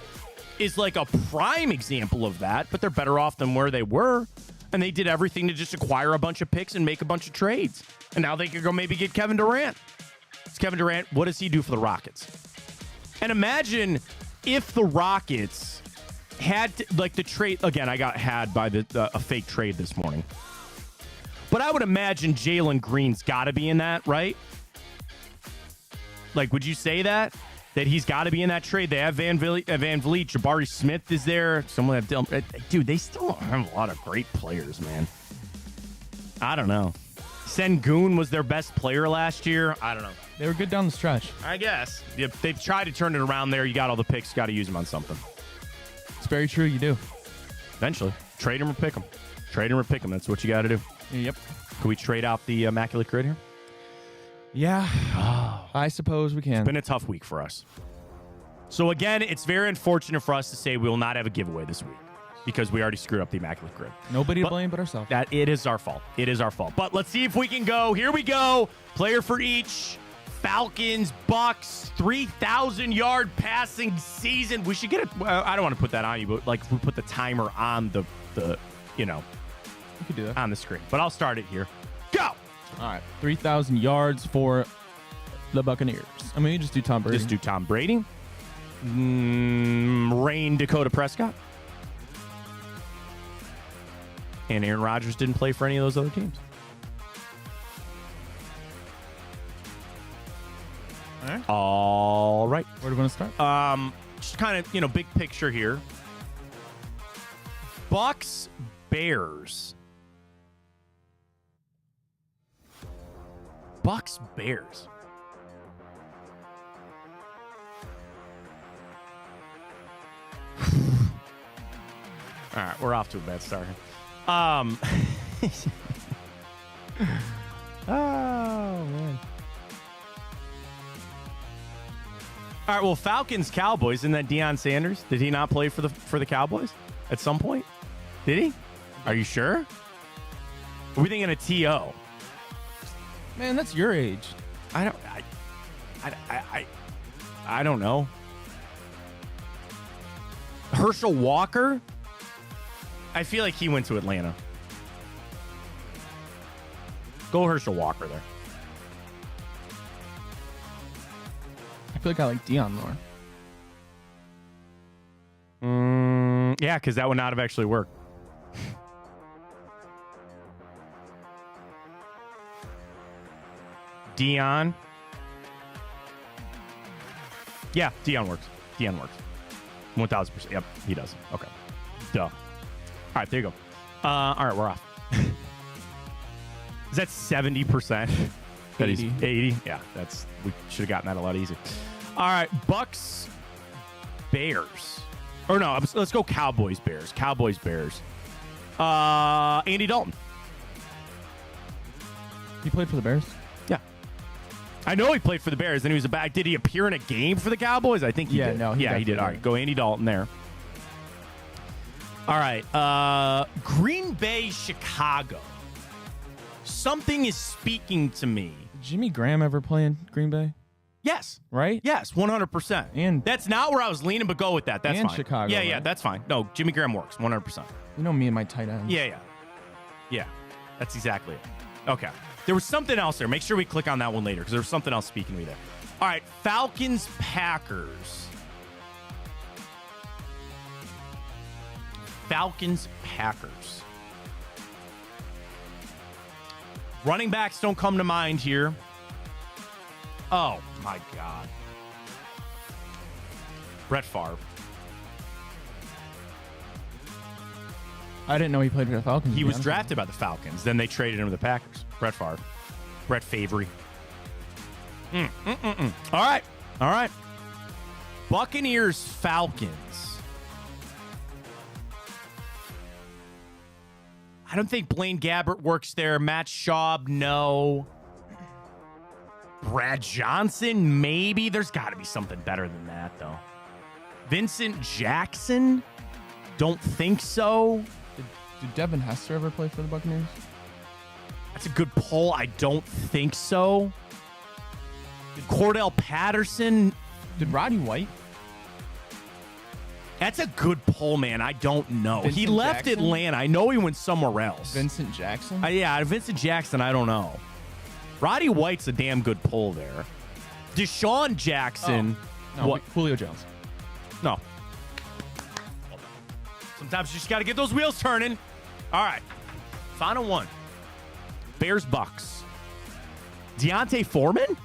is like a prime example of that, but they're better off than where they were. And they did everything to just acquire a bunch of picks and make a bunch of trades. And now they could go maybe get Kevin Durant. It's Kevin Durant. What does he do for the Rockets? And imagine if the Rockets had to, the trade. Again, I got had by a fake trade this morning. But I would imagine Jalen Green's got to be in that, right? Would you say that? That he's got to be in that trade? They have Van Vliet. Jabari Smith is there. Someone have Dylan. Dude, they still have a lot of great players, man. I don't know. Sengun was their best player last year. I don't know. They were good down the stretch. I guess. If they've tried to turn it around there. You got all the picks. Got to use them on something. It's very true. You do. Eventually. Trade them or pick them. Trade them or pick them. That's what you got to do. Yep. Can we trade out the Immaculate Grid here? Yeah. I suppose we can. It's been a tough week for us. So, again, it's very unfortunate for us to say we will not have a giveaway this week because we already screwed up the Immaculate Grid. Nobody to blame but ourselves. It is our fault. It is our fault. But let's see if we can go. Here we go. Player for each. Falcons, Bucks, 3,000-yard passing season. We should get it. Well, I don't want to put that on you, but if we put the timer on the we could do that on the screen. But I'll start it here. Go. All right, 3,000 yards for the Buccaneers. I mean, you just do Tom Brady. Just do Tom Brady. Rain Dakota Prescott. And Aaron Rodgers didn't play for any of those other teams. All right. Where do we want to start? Just kind of, big picture here. Bucks, Bears. Bucks, Bears. All right, we're off to a bad start. Oh, man. All right, well, Falcons, Cowboys, isn't that Deion Sanders? Did he not play for the Cowboys at some point? Did he? Are you sure? Are we thinking a TO? Man, that's your age. I don't know. Herschel Walker? I feel like he went to Atlanta. Go Herschel Walker there. I feel like I like Deion more. Yeah, because that would not have actually worked. Deion. Yeah, Deion works. 1,000%. Yep, he does. Okay. Duh. All right, there you go. All right, we're off. Is that 70%? That is 80. Yeah, we should have gotten that a lot easier. All right, Bucks, Bears. Or no, let's go Cowboys, Bears. Cowboys, Bears. Andy Dalton. He played for the Bears? Yeah. I know he played for the Bears, and he was a back. Did he appear in a game for the Cowboys? I think he did. No, he did. All right, go Andy Dalton there. All right, Green Bay, Chicago. Something is speaking to me. Did Jimmy Graham ever play in Green Bay? Yes. Right? Yes, 100%. And that's not where I was leaning, but go with that. That's and fine. Chicago. Yeah, right? that's fine. No, Jimmy Graham works 100%. You know me and my tight ends. Yeah. That's exactly it. Okay. There was something else there. Make sure we click on that one later because there was something else speaking to me there. All right, Falcons, Packers. Falcons, Packers. Running backs don't come to mind here. Oh, my God. Brett Favre. I didn't know he played for the Falcons. He was drafted by the Falcons. Then they traded him to the Packers. Brett Favre. Brett Favre. All right. Buccaneers, Falcons. I don't think Blaine Gabbert works there. Matt Schaub, no. Brad Johnson, maybe. There's got to be something better than that, though. Vincent Jackson? Don't think so. Did Devin Hester ever play for the Buccaneers? That's a good poll. I don't think so. Cordell Patterson. Did Roddy White? That's a good poll, man. I don't know. Vincent he left Jackson? Atlanta. I know he went somewhere else. Vincent Jackson? Yeah, Vincent Jackson, I don't know. Roddy White's a damn good poll there. Deshaun Jackson. No, what? Julio Jones. No. Sometimes you just got to get those wheels turning. All right. Final one. Bears, Bucks. Deontay Foreman?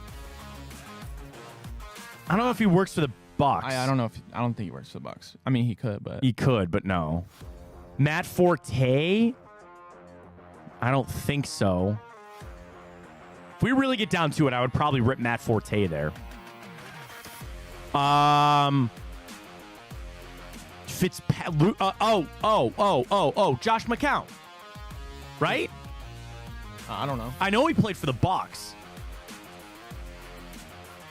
I don't know if he works for the Bucks. I don't know if I don't think he works for the Bucks. I mean, he could, but no. Matt Forte? I don't think so. If we really get down to it, I would probably rip Matt Forte there. Josh McCown. Right? I don't know. I know he played for the Bucks.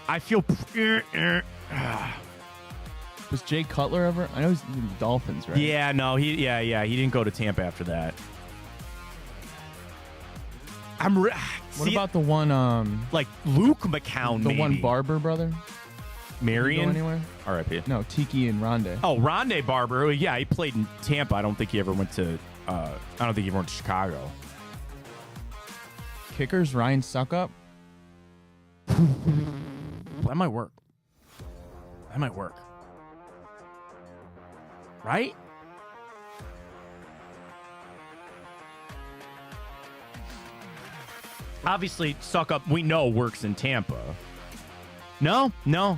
I feel. Was Jay Cutler ever? I know he's in the Dolphins, right? Yeah, no, he didn't go to Tampa after that. What about the one like Luke McCown? The maybe. one Barber brother? Marion? Did he go anywhere? R.I.P. No, Tiki and Rondé. Oh, Rondé Barber. Yeah, he played in Tampa. I don't think he ever went to. I don't think he ever went to Chicago. Kickers, Ryan Suckup. That might work. right? Obviously, suck up, we know, works in Tampa. No,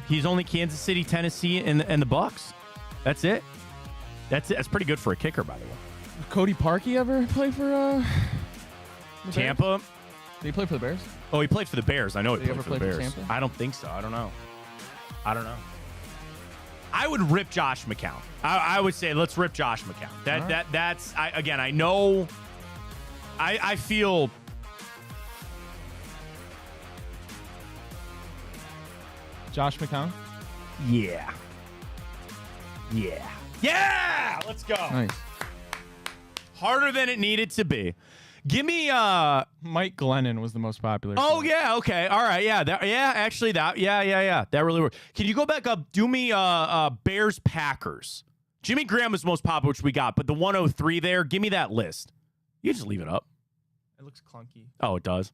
he's only Kansas City, Tennessee, and the Bucks. That's it. That's pretty good for a kicker, by the way. Cody Parkey ever play for Tampa? Did he play for the Bears? Oh, he played for the Bears. I know he Did he played ever for the play for Bears. Tampa? I don't think so. I don't know. I would rip Josh McCown. I would say let's rip Josh McCown. That's I know. I feel. Josh McCown? Yeah. Let's go. Nice. Harder than it needed to be. Give me Mike Glennon was the most popular. Oh yeah, okay. All right. Yeah. That really worked. Can you go back up? Do me Bears Packers. Jimmy Graham was the most popular, which we got, but the 103 there, give me that list. You just leave it up. It looks clunky. Oh, it does.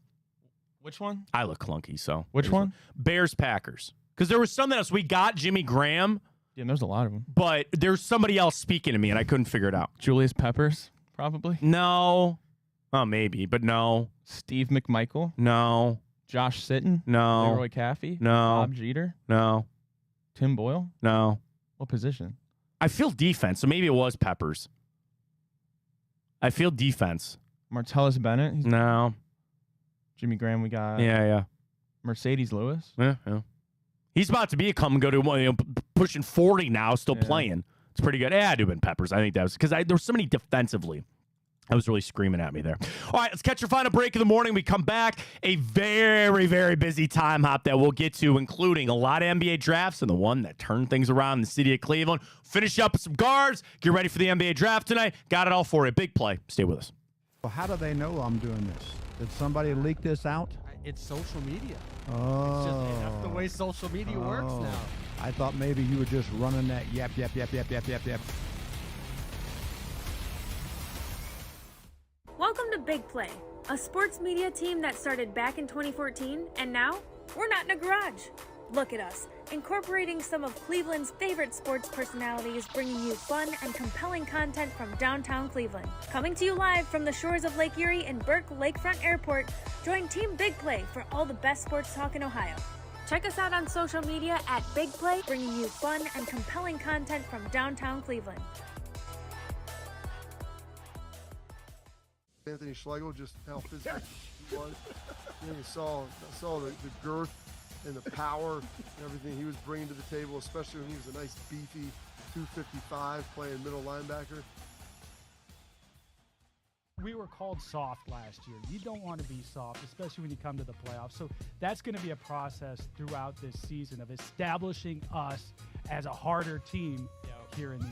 Which one? I look clunky, so. Which one? Bears Packers. Because there was something else. We got Jimmy Graham. Yeah, there's a lot of them. But there's somebody else speaking to me, and I couldn't figure it out. Julius Peppers, probably. No. Oh, maybe, but no. Steve McMichael. No. Josh Sitton. No. Leroy Caffey. No. Bob Jeter. No. Tim Boyle. No. What position? I feel defense, so maybe it was Peppers. I feel defense. Martellus Bennett. No. Jimmy Graham, we got. Yeah. Mercedes Lewis. Yeah. He's about to be a come and go to pushing 40 now, still playing. It's pretty good. Yeah, I'd have been Peppers. I think that was because there was so many defensively. I was really screaming at me there. All right, let's catch your final break of the morning. We come back. A very, very busy time hop that we'll get to, including a lot of NBA drafts and the one that turned things around in the city of Cleveland. Finish up with some guards. Get ready for the NBA draft tonight. Got it all for you. Big play. Stay with us. Well, how do they know I'm doing this? Did somebody leak this out? It's social media. Oh. It's just, that's the way social media works now. I thought maybe you were just running that yep. Welcome to Big Play, a sports media team that started back in 2014, and now we're not in a garage. Look at us, incorporating some of Cleveland's favorite sports personalities, bringing you fun and compelling content from downtown Cleveland. Coming to you live from the shores of Lake Erie and Burke Lakefront Airport, join Team Big Play for all the best sports talk in Ohio. Check us out on social media at Big Play, bringing you fun and compelling content from downtown Cleveland. Anthony Schlegel, just how physical he was. You saw the girth and the power and everything he was bringing to the table, especially when he was a nice beefy 255 playing middle linebacker. We were called soft last year. You don't want to be soft, especially when you come to the playoffs. So that's going to be a process throughout this season of establishing us as a harder team here in the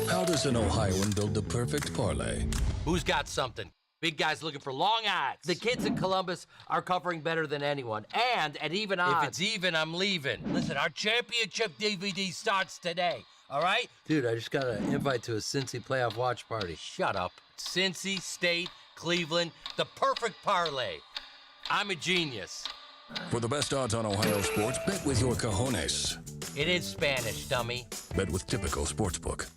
How does an Ohioan build the perfect parlay? Who's got something? Big guys looking for long odds. The kids in Columbus are covering better than anyone. And at even odds. If it's even, I'm leaving. Listen, our championship DVD starts today. All right? Dude, I just got an invite to a Cincy playoff watch party. Shut up. Cincy, State, Cleveland, the perfect parlay. I'm a genius. For the best odds on Ohio sports, bet with your cojones. It is Spanish, dummy. Bet with Typical Sportsbook.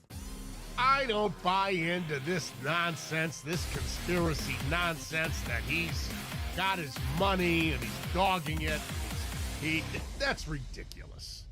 I don't buy into this nonsense, this conspiracy nonsense that he's got his money and he's dogging it. That's ridiculous.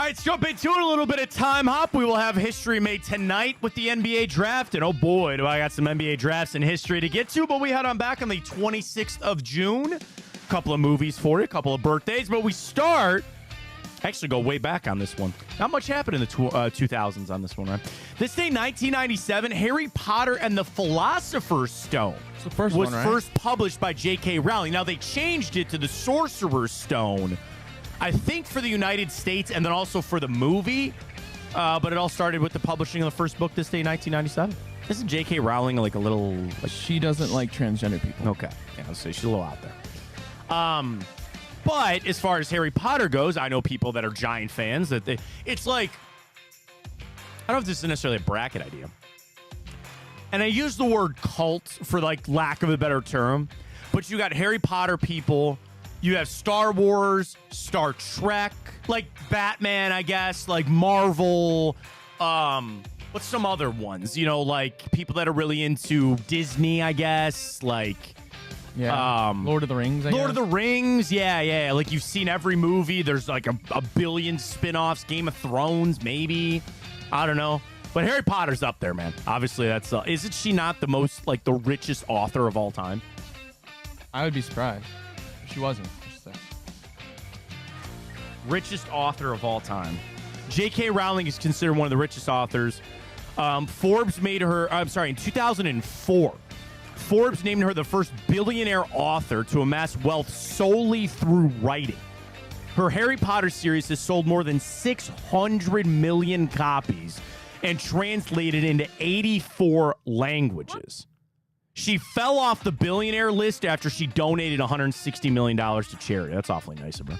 right, let's jump into it. A little bit of time hop. We will have history made tonight with the NBA draft. And oh boy, do I got some NBA drafts in history to get to. But we head on back on the 26th of June. A couple of movies for you, a couple of birthdays. But we start, actually go way back on this one. Not much happened in the 2000s on this one, right? This day, 1997, Harry Potter and the Philosopher's Stone It's the first was one, right? first published by J.K. Rowling. Now, they changed it to the Sorcerer's Stone, I think for the United States and then also for the movie. But it all started with the publishing of the first book this day, 1997. Isn't J.K. Rowling like a little... Like, she doesn't like transgender people. okay. Yeah, let's say she's a little out there. But as far as Harry Potter goes, I know people that are giant fans. It's like... I don't know if this is necessarily a bracket idea. And I use the word cult for like lack of a better term. But you got Harry Potter people... You have Star Wars, Star Trek, like Batman, I guess, like Marvel. What's some other ones? You know, like people that are really into Disney, I guess. Like, yeah, Lord of the Rings. Lord of the Rings, yeah. Like you've seen every movie. There's like a billion spin-offs. Game of Thrones, maybe. I don't know. But Harry Potter's up there, man. Obviously, that's isn't she not the most like the richest author of all time? I would be surprised. She wasn't. Richest author of all time. J.K. Rowling is considered one of the richest authors. Forbes made her, in 2004, Forbes named her the first billionaire author to amass wealth solely through writing. Her Harry Potter series has sold more than 600 million copies and translated into 84 languages. She fell off the billionaire list after she donated $160 million to charity. That's awfully nice of her.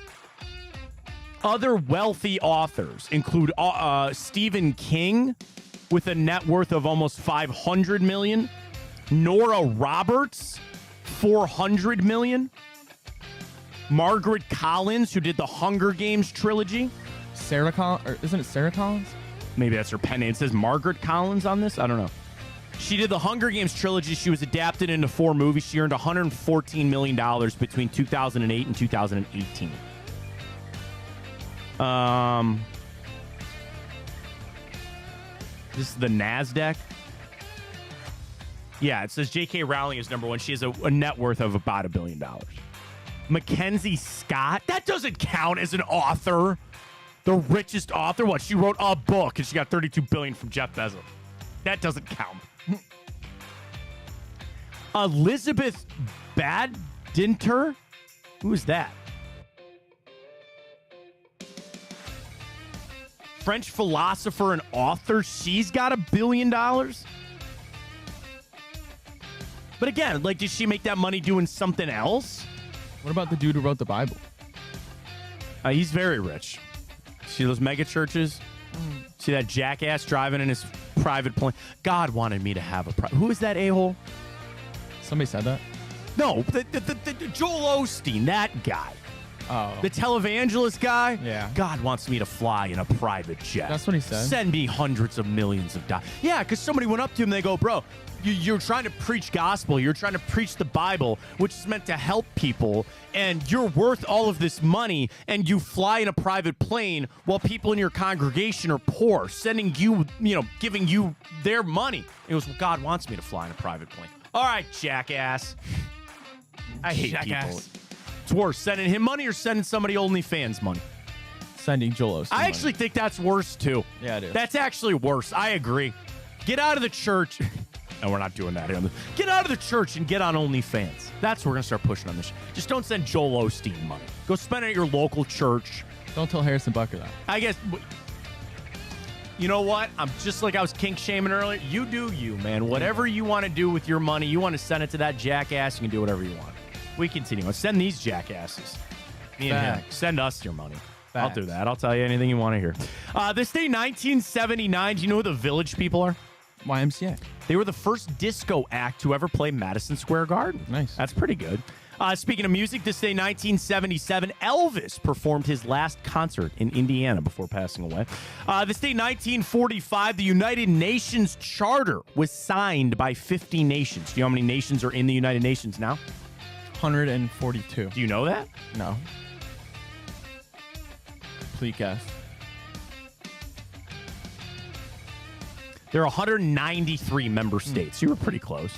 Other wealthy authors include Stephen King with a net worth of almost $500 million. Nora Roberts, $400 million. Margaret Collins, who did the Hunger Games trilogy. Sarah Collins, or isn't it Sarah Collins? Maybe that's her pen name. It says Margaret Collins on this. I don't know. She did the Hunger Games trilogy. She was adapted into 4 movies. She earned $114 million between 2008 and 2018. This is the NASDAQ. Yeah, it says J.K. Rowling is number 1. She has a net worth of about $1 billion. Mackenzie Scott. That doesn't count as an author. The richest author. What? She wrote a book and she got $32 billion from Jeff Bezos. That doesn't count. Elizabeth Badinter? Who is that? French philosopher and author. She's got $1 billion. But again, like, did she make that money doing something else? What about the dude who wrote the Bible? He's very rich. See those mega churches? See that jackass driving in his private plane? God wanted me to have a Who is that a-hole? Somebody said that? No, the Joel Osteen, that guy. Oh. The televangelist guy? Yeah. God wants me to fly in a private jet. That's what he said. Send me hundreds of millions of dollars. Yeah, because somebody went up to him and they go, bro, you're trying to preach gospel. You're trying to preach the Bible, which is meant to help people. And you're worth all of this money. And you fly in a private plane while people in your congregation are poor, sending you, giving you their money. He goes, well, God wants me to fly in a private plane. All right, jackass. I hate people. It's worse, sending him money or sending somebody OnlyFans money? Sending Joel Osteen I actually think that's worse, too. Yeah, it is. That's actually worse. I agree. Get out of the church. No, we're not doing that. Get out of the church and get on OnlyFans. That's what we're going to start pushing on this. Just don't send Joel Osteen money. Go spend it at your local church. Don't tell Harrison Bucker that. I guess... You know what? I'm just like I was kink shaming earlier. You do you, man. Whatever you want to do with your money, you want to send it to that jackass, you can do whatever you want. We continue. Send these jackasses. Me and him. Send us your money. I'll do that. I'll tell you anything you want to hear. This day, 1979. Do you know who the Village People are? YMCA. They were the first disco act to ever play Madison Square Garden. Nice. That's pretty good. Speaking of music, this day, 1977, Elvis performed his last concert in Indiana before passing away. This day, 1945, the United Nations Charter was signed by 50 nations. Do you know how many nations are in the United Nations now? 142. Do you know that? No. Please guess. There are 193 member states. You were pretty close.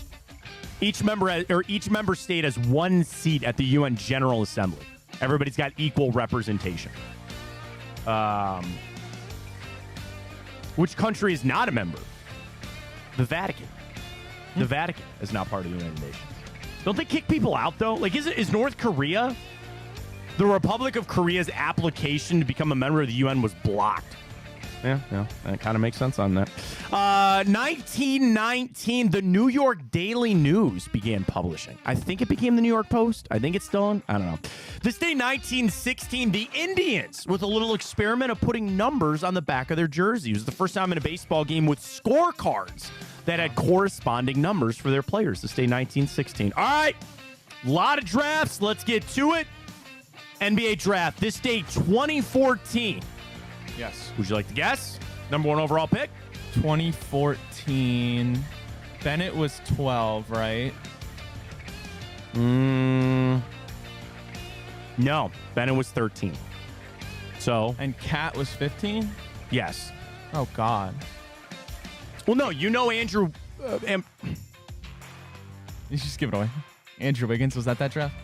Each member state has one seat at the UN General Assembly. Everybody's got equal representation. Which country is not a member? The Vatican. The Vatican is not part of the United Nations. Don't they kick people out, though? Like, is North Korea? The Republic of Korea's application to become a member of the UN was blocked. Yeah, that kind of makes sense on that. 1919, the New York Daily News began publishing. I think it became the New York Post. I think it's still on. I don't know. This day, 1916, the Indians, with a little experiment of putting numbers on the back of their jersey. It was the first time in a baseball game with scorecards that had corresponding numbers for their players. This day, 1916. All right, a lot of drafts. Let's get to it. NBA draft, this day, 2014. Yes. Would you like to guess? Number 1 overall pick? 2014. Bennett was 12, right? No. Bennett was 13. So. And Cat was 15? Yes. Oh, God. Well, no, you know Andrew. You just give it away. Andrew Wiggins, was that draft?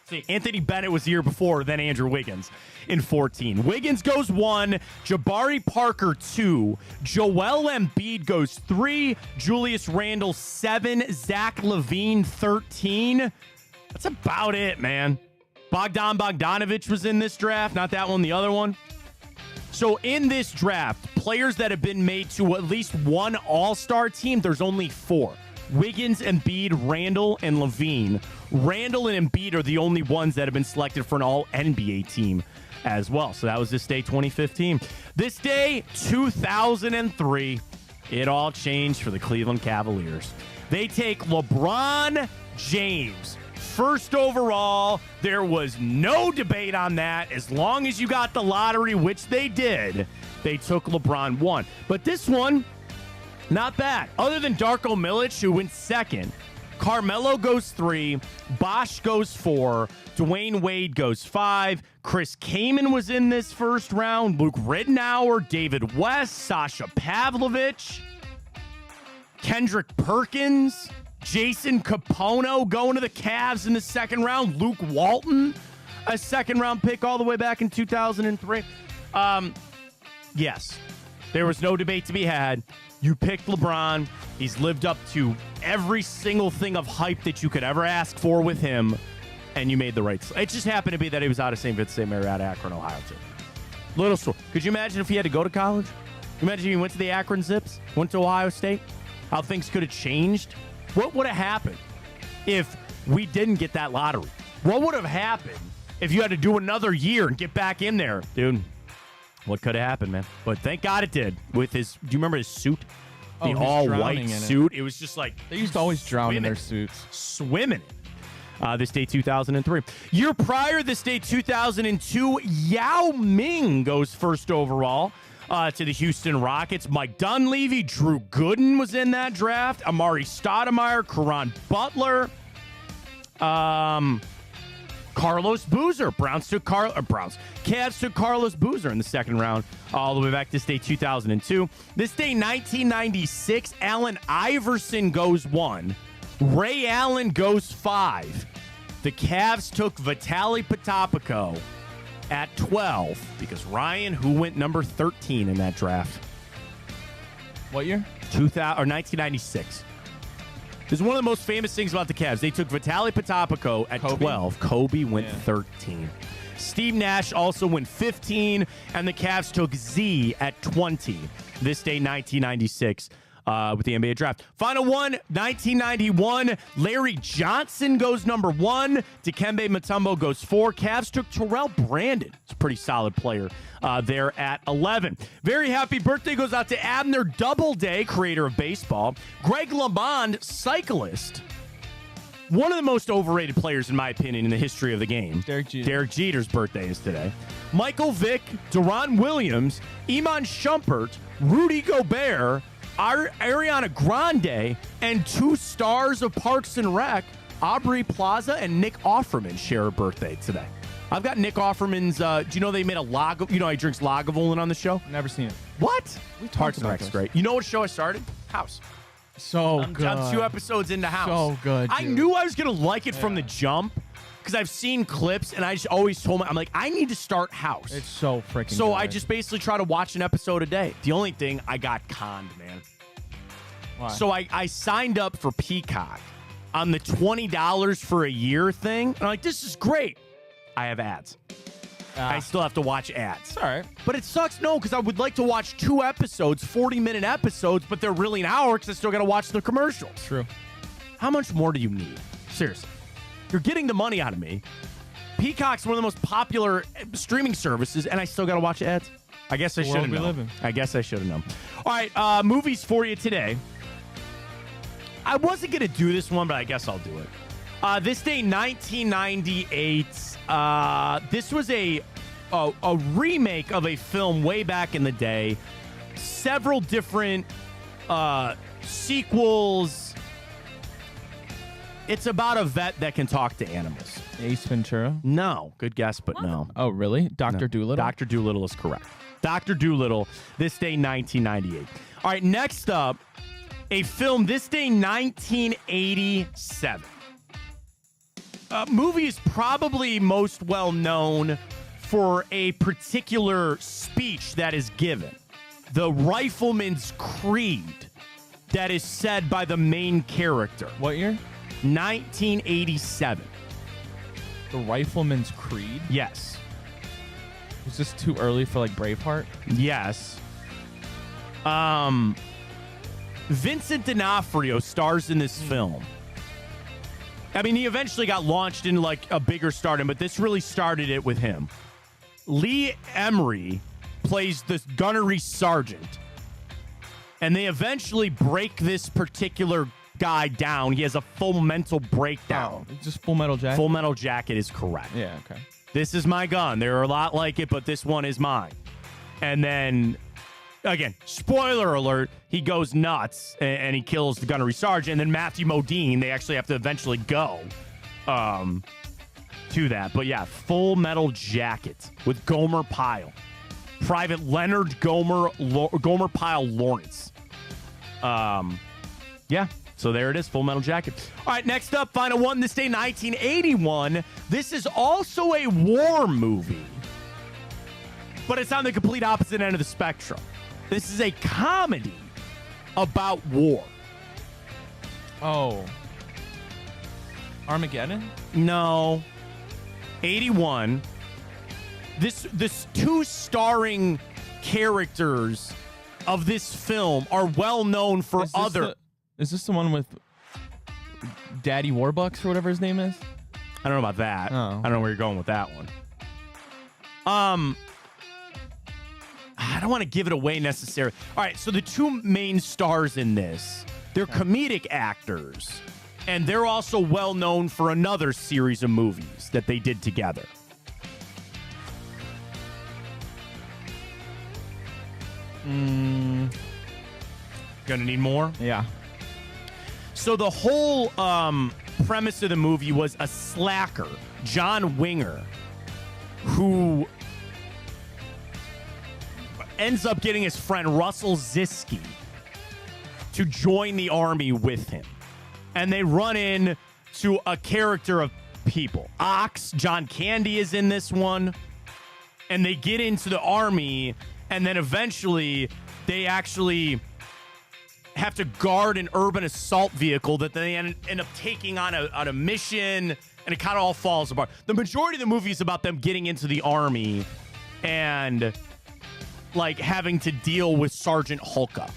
See, Anthony Bennett was the year before, then Andrew Wiggins in 14. Wiggins goes 1, Jabari Parker 2, Joel Embiid goes 3, Julius Randle 7, Zach LaVine 13. That's about it, man. Bogdan Bogdanović was in this draft, not that one, the other one. So in this draft, players that have been made to at least one all-star team, there's only 4. Wiggins, Embiid, Randle, and LaVine. Randle and Embiid are the only ones that have been selected for an all-NBA team as well. So that was this day, 2015. This day, 2003, it all changed for the Cleveland Cavaliers. They take LeBron James, first overall. There was no debate on that. As long as you got the lottery, which they did, they took LeBron 1. But this one, not bad. Other than Darko Milic, who went 2nd, Carmelo goes 3, Bosh goes 4, Dwayne Wade goes 5, Chris Kaman was in this first round, Luke Ridnour, David West, Sasha Pavlovich, Kendrick Perkins, Jason Capono going to the Cavs in the second round, Luke Walton, a second-round pick all the way back in 2003. Yes, there was no debate to be had. You picked LeBron. He's lived up to every single thing of hype that you could ever ask for with him, and you made the right. It just happened to be that he was out of St. Vincent St. Mary out of Akron, Ohio, too. Little story. Could you imagine if he had to go to college? Imagine if he went to the Akron Zips, went to Ohio State? How things could have changed? What would have happened if we didn't get that lottery? What would have happened if you had to do another year and get back in there? Dude, what could have happened, man? But thank God it did. With his, do you remember his suit? The all-white suit. It was just like... They used to always drown in their suits. Swimming it. This day, 2003. Year prior, this day, 2002, Yao Ming goes first overall to the Houston Rockets. Mike Dunleavy, Drew Gooden was in that draft. Amari Stoudemire, Caron Butler. Carlos Boozer. Cavs took Carlos Boozer in the second round all the way back this day, 2002. This day, 1996, Allen Iverson goes 1. Ray Allen goes 5. The Cavs took Vitaly Potapico at 12 because Ryan, who went number 13 in that draft. What year? 1996. This is one of the most famous things about the Cavs. They took Vitaly Potapico at 12. Kobe went 13. Steve Nash also went 15, and the Cavs took Z at 20. This day, 1996, with the NBA draft. Final one, 1991. Larry Johnson goes number 1. Dikembe Mutombo goes 4. Cavs took Terrell Brandon. It's a pretty solid player there at 11. Very happy birthday goes out to Abner Doubleday, creator of baseball. Greg LeMond, cyclist. One of the most overrated players, in my opinion, in the history of the game. Derek Jeter. Derek Jeter's birthday is today. Michael Vick, Deron Williams, Iman Shumpert, Rudy Gobert, Ariana Grande, and 2 stars of Parks and Rec, Aubrey Plaza and Nick Offerman, share a birthday today. I've got Nick Offerman's, do you know they made a Lagavulin? You know he drinks Lagavulin on the show? Never seen it. What? We talked Parks and about Rec's this. great. You know what show I started? House. So I'm good. 2 episodes into House. So good, I dude. knew I was going to like it from the jump because I've seen clips and I just always told I'm like, I need to start House. It's so freaking So good. I just basically try to watch an episode a day. The only thing, I got conned, man. Why? So I signed up for Peacock on the $20 for a year thing. And I'm like, this is great. I have ads. I still have to watch ads. All right. But it sucks, no, because I would like to watch 2 episodes, 40-minute episodes, but they're really an hour because I still got to watch the commercials. True. How much more do you need? Seriously. You're getting the money out of me. Peacock's one of the most popular streaming services, and I still got to watch ads. I guess I The should world have we known. live in. I guess I should have known. All right, movies for you today. I wasn't going to do this one, but I guess I'll do it. This day, 1998. This was a remake of a film way back in the day. Several different sequels. It's about a vet that can talk to animals. Ace Ventura. No, good guess, but no. Oh, really? Dr. Doolittle? Dr. Doolittle is correct. Dr. Doolittle, this day, 1998. All right, next up, a film, this day, 1987. Movie is probably most well known for a particular speech that is given. The Rifleman's Creed that is said by the main character. What year? 1987. The Rifleman's Creed? Yes. Was this too early for like Braveheart? Yes. Vincent D'Onofrio stars in this film. I mean, he eventually got launched into like a bigger stardom, but this really started it with him. Lee Emery plays the gunnery sergeant, and they eventually break this particular guy down. He has a full mental breakdown. Oh, just Full Metal Jacket? Full Metal Jacket is correct. Yeah, okay. This is my gun. There are a lot like it, but this one is mine. And then, again, spoiler alert, he goes nuts and he kills the gunnery sergeant. And then Matthew Modine, they actually have to eventually go to that. But yeah, Full Metal Jacket with Gomer Pyle. Private Leonard Gomer Pyle Lawrence. Yeah. So there it is, Full Metal Jacket. All right, next up, final one. This day, 1981. This is also a war movie, but it's on the complete opposite end of the spectrum. This is a comedy about war. Oh. Armageddon? No. 81. This 2 starring characters of this film are well known for other... Is this the one with Daddy Warbucks or whatever his name is? I don't know about that. Oh. I don't know where you're going with that one. I don't want to give it away necessarily. All right, so the 2 main stars in this, they're comedic actors, and they're also well known for another series of movies that they did together. Gonna need more? Yeah. So the whole premise of the movie was a slacker, John Winger, who ends up getting his friend Russell Ziske to join the army with him. And they run into a character of people. Ox, John Candy is in this one. And they get into the army, and then eventually they actually have to guard an urban assault vehicle that they end up taking on a mission, and it kind of all falls apart. The majority of the movie is about them getting into the army and like having to deal with Sergeant Hulka.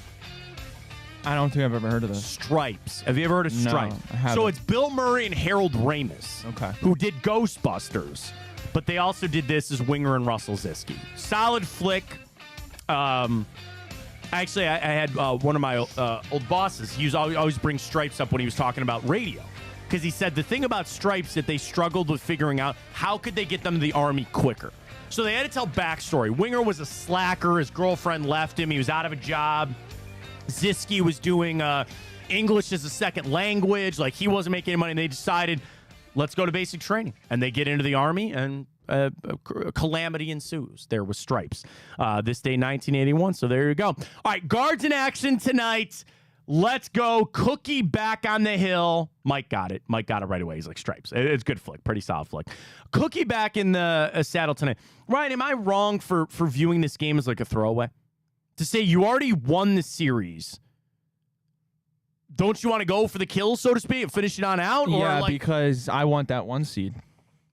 I don't think I've ever heard of this. Stripes. Have you ever heard of Stripes? No, I haven't. So it's Bill Murray and Harold Ramis, Okay. who did Ghostbusters, but they also did this as Winger and Russell Ziske. Solid flick. Actually, I had one of my old bosses. He was always bring Stripes up when he was talking about radio, because he said the thing about Stripes that they struggled with figuring out how could they get them to the army quicker. So they had to tell backstory. Winger was a slacker. His girlfriend left him. He was out of a job. Ziske was doing English as a second language. Like, he wasn't making any money. And they decided, let's go to basic training. And they get into the Army, and calamity ensues there with stripes. This day, 1981. So there you go. All right, guards in action tonight. Let's go. Cookie back on the hill. Mike got it. Mike got it right away. He's like, stripes. It's a good flick. Pretty solid flick. Cookie back in the saddle tonight. Ryan, am I wrong for viewing this game as like a throwaway? To say you already won the series. Don't you want to go for the kill, so to speak, and finish it on out? Yeah, or like, because I want that 1 seed.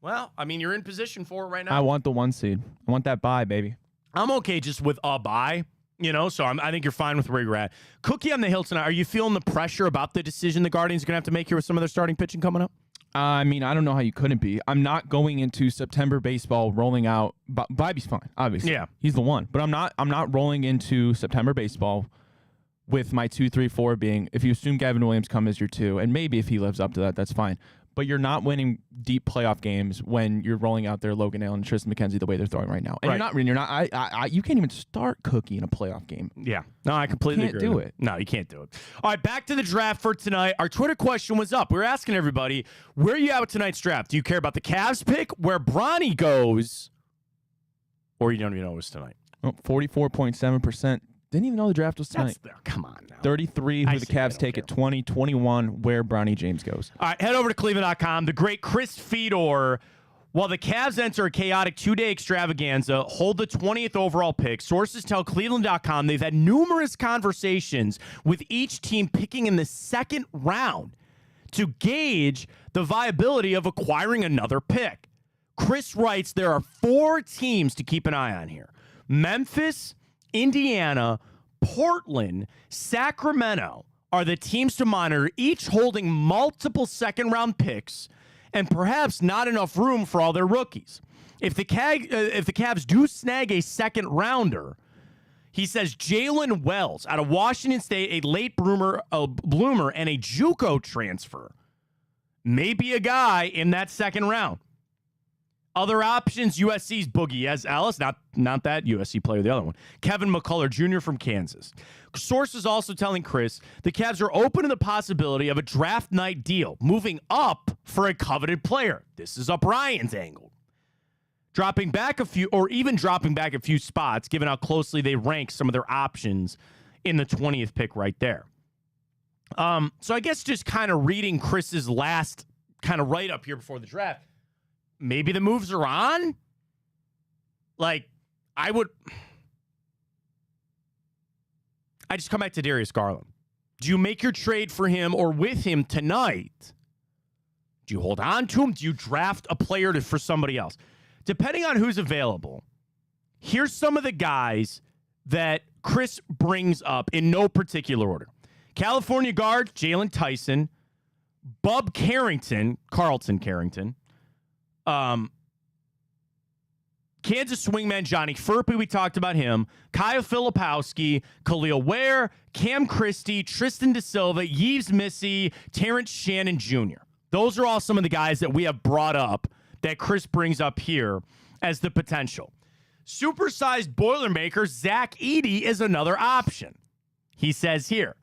well, I mean, you're in position for it right now. I want the 1 seed. I want that bye, baby. I'm okay just with a bye, so I think you're fine with where you're at. Cookie on the hill tonight. Are you feeling the pressure about the decision the Guardians are going to have to make here with some of their starting pitching coming up? I mean, I don't know how you couldn't be. I'm not going into September baseball rolling out. Bibby's fine, obviously. Yeah. He's the one. But I'm not rolling into September baseball with my 2, 3, 4 being, if you assume Gavin Williams come as your 2, and maybe if he lives up to that, that's fine. But you're not winning deep playoff games when you're rolling out there Logan Allen and Tristan McKenzie the way they're throwing right now. And you're not. You can't even start Cookie in a playoff game. Yeah. No, I completely Can't agree. do with it. No, you can't do it. All right, back to the draft for tonight. Our Twitter question was up. We were asking everybody, where are you at with tonight's draft? Do you care about the Cavs pick, where Bronny goes, or you don't even know it was tonight? 44.7%. Didn't even know the draft was tonight. Come on now. 33, who the Cavs take at 20, 21, where Bronny James goes. All right, head over to Cleveland.com. The great Chris Fedor. While the Cavs enter a chaotic 2-day extravaganza, hold the 20th overall pick. Sources tell Cleveland.com they've had numerous conversations with each team picking in the second round to gauge the viability of acquiring another pick. Chris writes there are 4 teams to keep an eye on here. Memphis, Indiana, Portland, Sacramento are the teams to monitor, each holding multiple second-round picks and perhaps not enough room for all their rookies. If the Cavs do snag a second-rounder, he says Jalen Wells out of Washington State, a late bloomer and a JUCO transfer, may be a guy in that second round. Other options, USC's Boogie Ellis, not that USC player, the other one. Kevin McCullough Jr. from Kansas. Sources also telling Chris the Cavs are open to the possibility of a draft night deal, moving up for a coveted player. This is up Ryan's angle. Dropping back a few spots, given how closely they rank some of their options in the 20th pick right there. So I guess just kind of reading Chris's last kind of write-up here before the draft, maybe the moves are on. Like, I just come back to Darius Garland. Do you make your trade for him or with him tonight? Do you hold on to him? Do you draft a player for somebody else? Depending on who's available, here's some of the guys that Chris brings up in no particular order. California guard, Jalen Tyson. Bub Carrington, Carlton Carrington. Kansas swingman Johnny Furpey, we talked about him. Kyle Filipowski, Khalil Ware, Cam Christie, Tristan DeSilva, Yves Missy, Terrence Shannon Jr. Those are all some of the guys that we have brought up that Chris brings up here as the potential. Supersized Boilermaker Zach Edey is another option, he says here.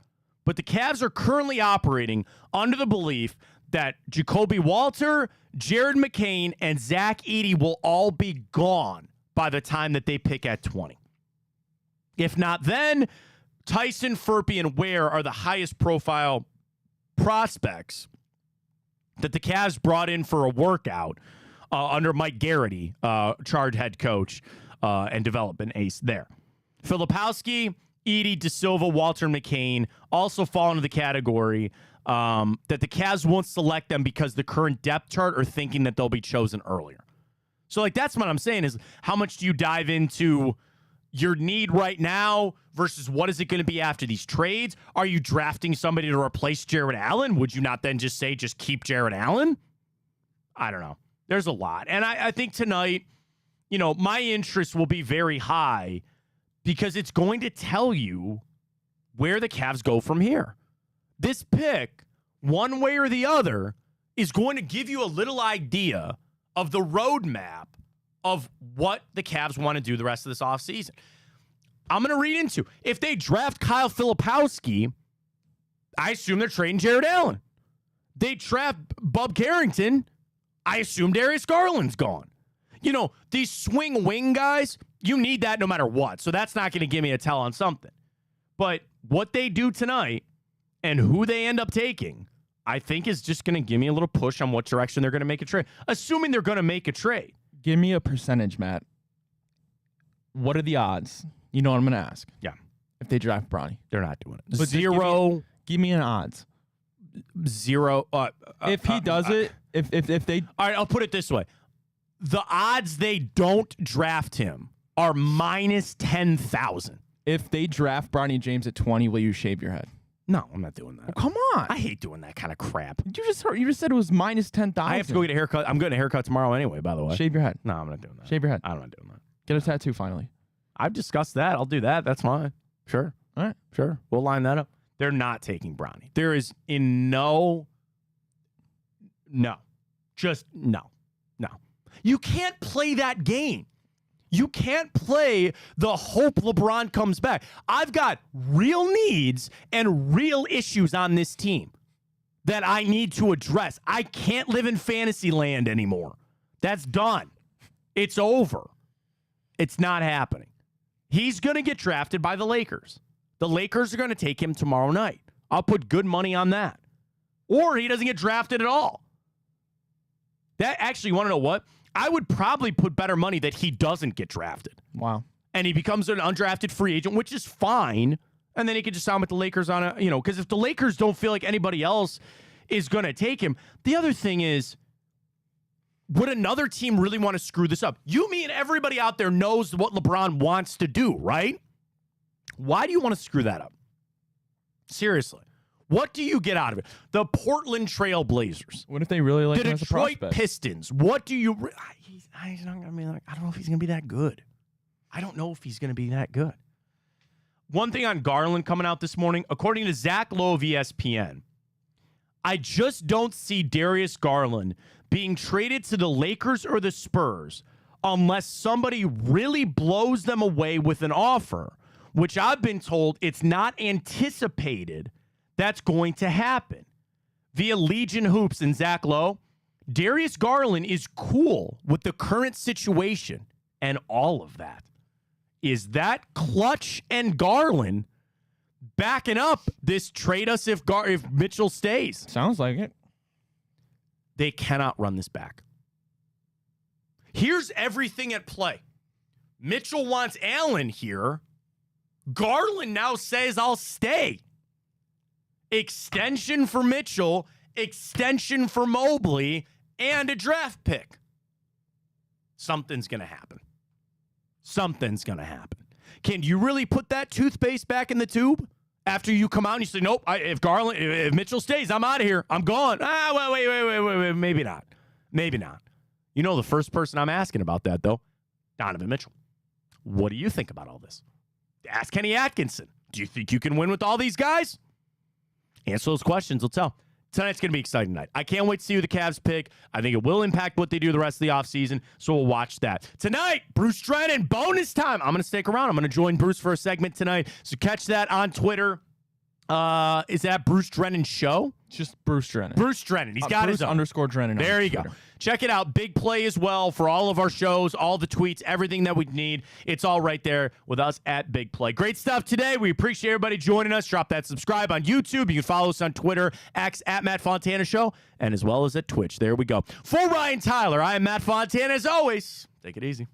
But the Cavs are currently operating under the belief that Jacoby Walter, Jared McCain, and Zach Edey will all be gone by the time that they pick at 20. If not then, Tyson, Furpey, and Ware are the highest profile prospects that the Cavs brought in for a workout under Mike Garrity, charge head coach and development ace there. Filipowski, Edey, DeSilva, Walter, and McCain also fall into the category that the Cavs won't select them because the current depth chart are thinking that they'll be chosen earlier. So, like, that's what I'm saying is how much do you dive into your need right now versus what is it going to be after these trades? Are you drafting somebody to replace Jared Allen? Would you not then just say just keep Jared Allen? I don't know. There's a lot. And I think tonight, my interest will be very high because it's going to tell you where the Cavs go from here. This pick, one way or the other, is going to give you a little idea of the roadmap of what the Cavs want to do the rest of this offseason. I'm going to read into, if they draft Kyle Filipowski, I assume they're trading Jared Allen. They draft Bub Carrington, I assume Darius Garland's gone. You know, these swing wing guys, you need that no matter what. So that's not going to give me a tell on something. But what they do tonight and who they end up taking, I think is just going to give me a little push on what direction they're going to make a trade. Assuming they're going to make a trade. Give me a percentage, Matt. What are the odds? You know what I'm going to ask. Yeah. If they draft Bronny. They're not doing it. But Zero. Give me an odds. Zero. If he does it, if they... All right, I'll put it this way. The odds they don't draft him are minus 10,000. If they draft Bronny James at 20, will you shave your head? No, I'm not doing that. Oh, come on. I hate doing that kind of crap. You just said it was minus 10,000. I have to go get a haircut. I'm getting a haircut tomorrow anyway, by the way. Shave your head. No, I'm not doing that. Shave your head. I'm not doing that. Get a tattoo finally. I've discussed that. I'll do that. That's fine. Sure. All right. Sure. We'll line that up. They're not taking Bronny. There is just no. You can't play that game. You can't play the hope LeBron comes back. I've got real needs and real issues on this team that I need to address. I can't live in fantasy land anymore. That's done. It's over. It's not happening. He's going to get drafted by the Lakers. The Lakers are going to take him tomorrow night. I'll put good money on that. Or he doesn't get drafted at all. That actually, you want to know what? I would probably put better money that he doesn't get drafted. Wow. And he becomes an undrafted free agent, which is fine. And then he could just sign with the Lakers on because if the Lakers don't feel like anybody else is going to take him. The other thing is, would another team really want to screw this up? You, me, and everybody out there knows what LeBron wants to do, right? Why do you want to screw that up? Seriously. What do you get out of it? The Portland Trail Blazers. What if they really like the him as a Detroit prospect? Pistons. What do you... He's not going to be like... I don't know if he's going to be that good. One thing on Garland coming out this morning, according to Zach Lowe of ESPN, I just don't see Darius Garland being traded to the Lakers or the Spurs unless somebody really blows them away with an offer, which I've been told it's not anticipated that's going to happen. Via Legion Hoops and Zach Lowe, Darius Garland is cool with the current situation and all of that. Is that Clutch and Garland backing up this trade us if Mitchell stays? Sounds like it. They cannot run this back. Here's everything at play. Mitchell wants Allen here. Garland now says, I'll stay. Extension for Mitchell, extension for Mobley, and a draft pick. Something's going to happen. Can you really put that toothpaste back in the tube after you come out and you say, nope, if Mitchell stays, I'm out of here. I'm gone. Wait. Maybe not. You know the first person I'm asking about that, though? Donovan Mitchell. What do you think about all this? Ask Kenny Atkinson. Do you think you can win with all these guys? Answer those questions. We'll tell. Tonight's going to be exciting night. I can't wait to see who the Cavs pick. I think it will impact what they do the rest of the offseason, so we'll watch that. Tonight, Bruce Drennan, bonus time. I'm going to stick around. I'm going to join Bruce for a segment tonight, so catch that on Twitter. Is that Bruce Drennan Show? Just Bruce Drennan. Bruce Drennan. He's got Bruce his own. _Drennan. There you go. Check it out. Big Play as well for all of our shows, all the tweets, everything that we need. It's all right there with us at Big Play. Great stuff today. We appreciate everybody joining us. Drop that subscribe on YouTube. You can follow us on Twitter, X at Matt Fontana Show, and as well as at Twitch. There we go. For Ryan Tyler, I am Matt Fontana. As always, take it easy.